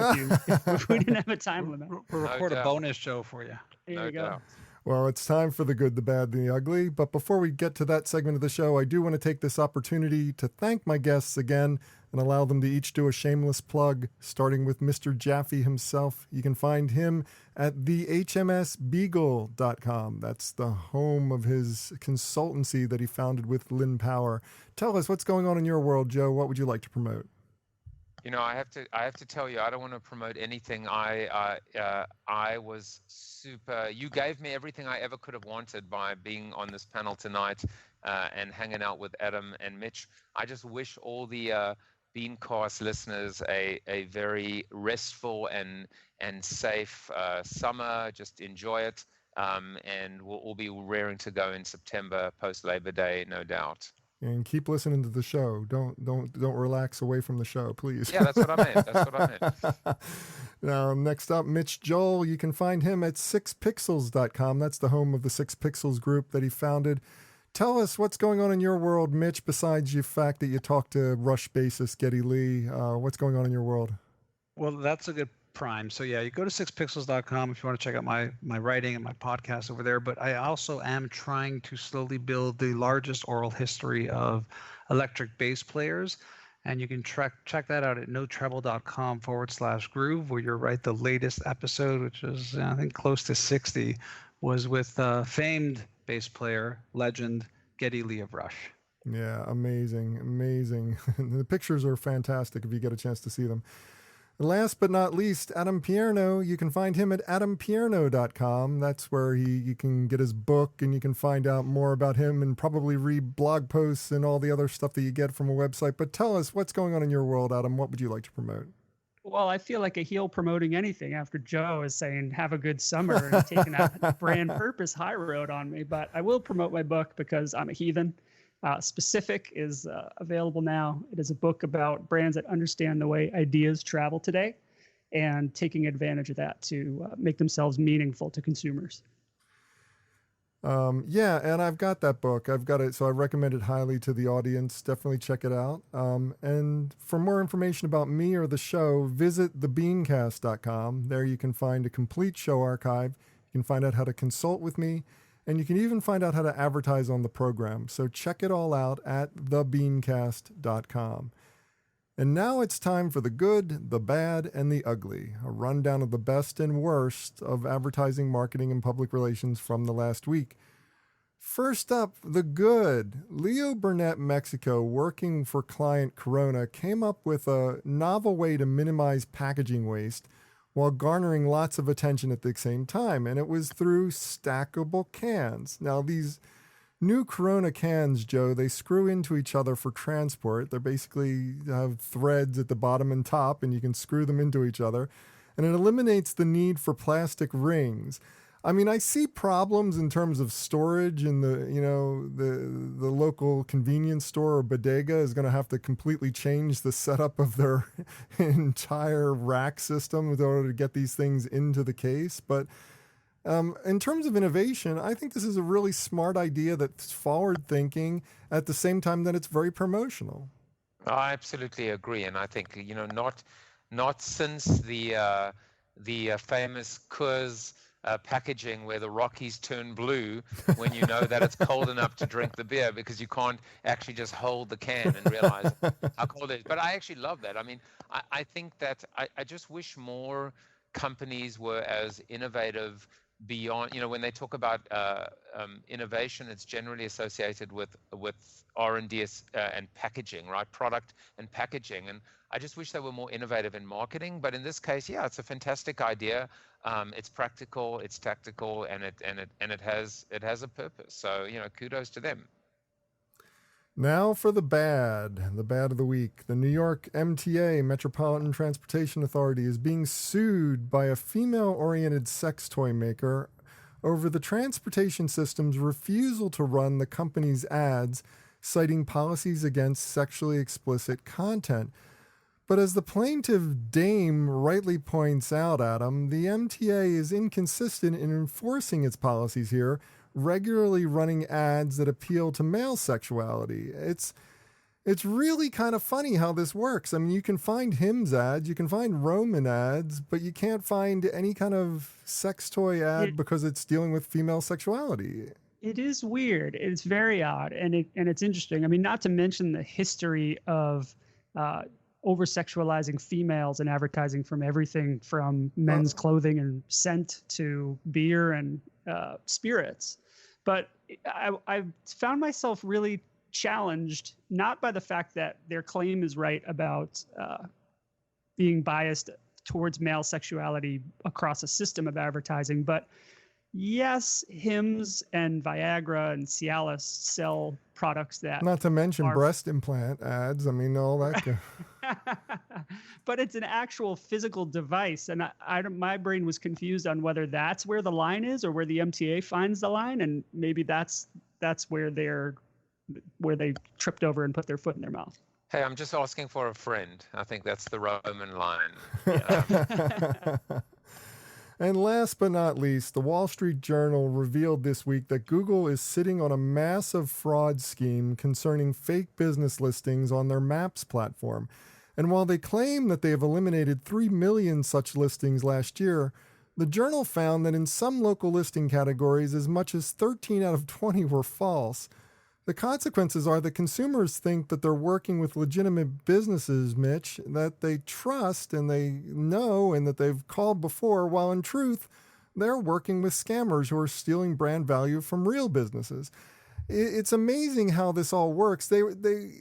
if we didn't have a time limit. We'll record a bonus show for you. There you go. Well, it's time for the good, the bad, and the ugly. But before we get to that segment of the show, I do want to take this opportunity to thank my guests again and allow them to each do a shameless plug, starting with Mr. Jaffe himself. You can find him at thehmsbeagle.com. That's the home of his consultancy that he founded with Lynn Power. Tell us what's going on in your world, Joe. What would you like to promote? You know, I have to tell you, I don't want to promote anything. I was super. You gave me everything I ever could have wanted by being on this panel tonight and hanging out with Adam and Mitch. I just wish all the BeanCast listeners a very restful and safe summer. Just enjoy it, and we'll all be raring to go in September post Labor Day, no doubt. And keep listening to the show. Don't relax away from the show, please. Yeah, that's what I meant. That's what I meant. Now, next up, Mitch Joel. You can find him at 6pixels.com. That's the home of the 6 Pixels group that he founded. Tell us what's going on in your world, Mitch, besides the fact that you talked to Rush bassist Geddy Lee. What's going on in your world? Well, that's a good prime. So yeah, you go to 6pixels.com if you want to check out my writing and my podcast over there. But I also am trying to slowly build the largest oral history of electric bass players. And you can check that out at notreble.com/groove, where you're right. The latest episode, which is I think close to 60, was with famed bass player, legend, Geddy Lee of Rush. Yeah, amazing. The pictures are fantastic if you get a chance to see them. Last but not least, Adam Pierno. You can find him at adampierno.com. That's where you can get his book and you can find out more about him and probably read blog posts and all the other stuff that you get from a website. But tell us what's going on in your world, Adam. What would you like to promote? Well, I feel like a heel promoting anything after Joe is saying, have a good summer and taking that brand purpose high road on me. But I will promote my book because I'm a heathen. Specific is available now. It is a book about brands that understand the way ideas travel today and taking advantage of that to make themselves meaningful to consumers. Yeah, and I've got that book. I've got it, so I recommend it highly to the audience. Definitely check it out. And for more information about me or the show, visit thebeancast.com. There you can find a complete show archive. You can find out how to consult with me. and you can even find out how to advertise on the program. So check it all out at thebeancast.com. And now it's time for the good, the bad, and the ugly, a rundown of the best and worst of advertising, marketing, and public relations from the last week. First up, the good. Leo Burnett, Mexico, working for client Corona, came up with a novel way to minimize packaging waste while garnering lots of attention at the same time, and it was through stackable cans. Now, these new Corona cans, Joe, they screw into each other for transport. They basically have threads at the bottom and top, and you can screw them into each other, and it eliminates the need for plastic rings. I mean, I see problems in terms of storage, and the local convenience store or bodega is going to have to completely change the setup of their entire rack system in order to get these things into the case. But in terms of innovation, I think this is a really smart idea that's forward thinking at the same time that it's very promotional. I absolutely agree, and I think not since the famous Coors packaging where the Rockies turn blue when you know that it's cold enough to drink the beer, because you can't actually just hold the can and realize how cold it is. But I actually love that. I mean, I think that I just wish more companies were as innovative beyond, when they talk about innovation, it's generally associated with R&D and packaging, right? Product and packaging. And I just wish they were more innovative in marketing. But in this case, yeah, it's a fantastic idea. It's practical, it's tactical, and it has a purpose. So, kudos to them. Now for the bad of the week. The New York MTA, Metropolitan Transportation Authority, is being sued by a female-oriented sex toy maker over the transportation system's refusal to run the company's ads, citing policies against sexually explicit content. But as the plaintiff Dame rightly points out, Adam, the MTA is inconsistent in enforcing its policies here, regularly running ads that appeal to male sexuality. It's really kind of funny how this works. I mean, you can find Hims ads, you can find Roman ads, but you can't find any kind of sex toy ad because it's dealing with female sexuality. It is weird. It's very odd, and it's interesting. I mean, not to mention the history of over-sexualizing females and advertising from everything from men's clothing and scent to beer and spirits. But I've found myself really challenged, not by the fact that their claim is right about being biased towards male sexuality across a system of advertising, but yes, Hims and Viagra and Cialis sell products that... Not to mention breast implant ads. I mean, all that... But it's an actual physical device, and my brain was confused on whether that's where the line is or where the MTA finds the line, and maybe that's where they tripped over and put their foot in their mouth. Hey, I'm just asking for a friend. I think that's the Roman line. And last but not least, the Wall Street Journal revealed this week that Google is sitting on a massive fraud scheme concerning fake business listings on their Maps platform. And while they claim that they have eliminated 3 million such listings last year, the Journal found that in some local listing categories, as much as 13 out of 20 were false. The consequences are that consumers think that they're working with legitimate businesses, Mitch, that they trust and they know and that they've called before, while in truth, they're working with scammers who are stealing brand value from real businesses. It's amazing how this all works. They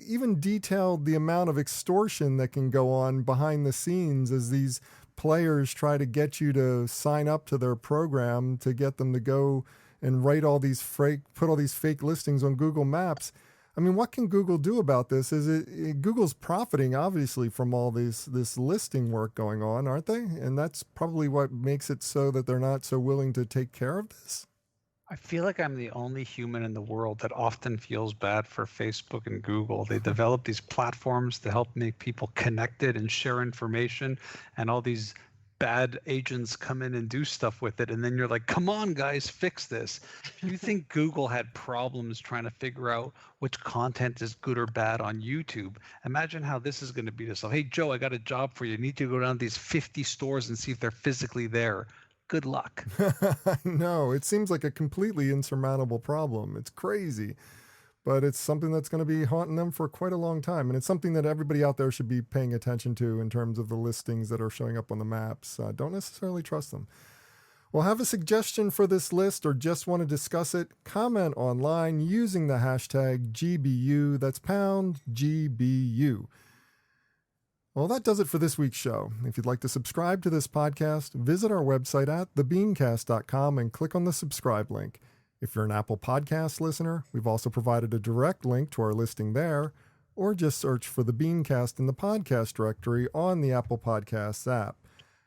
even detailed the amount of extortion that can go on behind the scenes as these players try to get you to sign up to their program to get them to go and put all these fake listings on Google Maps. I mean, what can Google do about this? Google's profiting obviously from all this listing work going on, aren't they? And that's probably what makes it so that they're not so willing to take care of this. I feel like I'm the only human in the world that often feels bad for Facebook and Google. They develop these platforms to help make people connected and share information, and all these bad agents come in and do stuff with it, and then you're like, come on guys, fix this. If you think Google had problems trying to figure out which content is good or bad on YouTube, imagine how this is going to be to yourself. Hey Joe, I got a job for you. You need to go down to these 50 stores and see if they're physically there. Good luck. I know. It seems like a completely insurmountable problem. It's crazy. But it's something that's going to be haunting them for quite a long time. And it's something that everybody out there should be paying attention to in terms of the listings that are showing up on the maps. Don't necessarily trust them. Well, have a suggestion for this list or just want to discuss it? Comment online using the hashtag GBU. That's pound GBU. Well, that does it for this week's show. If you'd like to subscribe to this podcast, visit our website at thebeancast.com and click on the subscribe link. If you're an Apple Podcast listener, we've also provided a direct link to our listing there, or just search for the BeanCast in the podcast directory on the Apple Podcasts app.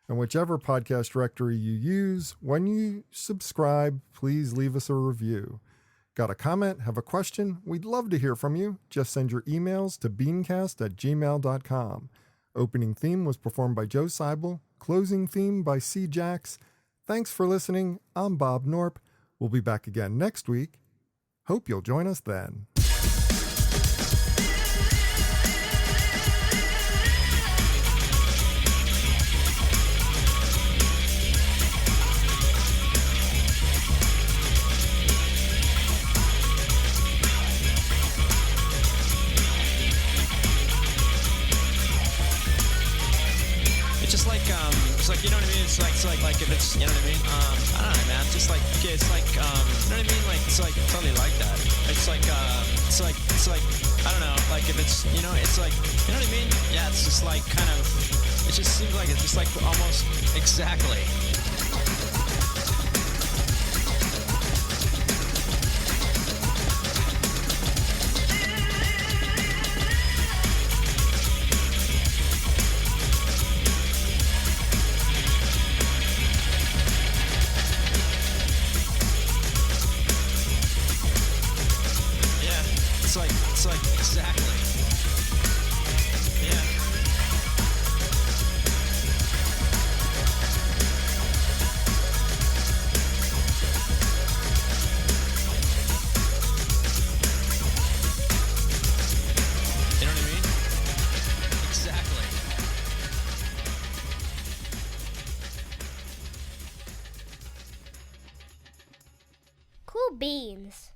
And whichever podcast directory you use, when you subscribe, please leave us a review. Got a comment? Have a question? We'd love to hear from you. Just send your emails to beancast@gmail.com. Opening theme was performed by Joe Seibel. Closing theme by C. Jax. Thanks for listening. I'm Bob Norp. We'll be back again next week. Hope you'll join us then. It's like, you know what I mean? It's like if it's, you know what I mean? I don't know, man. Just like, okay, it's like, you know what I mean? Like, it's like totally like that. It's like, I don't know, like if it's, you know, it's like, you know what I mean? Yeah, it's just like kind of, it just seems like it's just like almost exactly. It's like exactly. Yeah. You know what I mean? Exactly. Cool beans.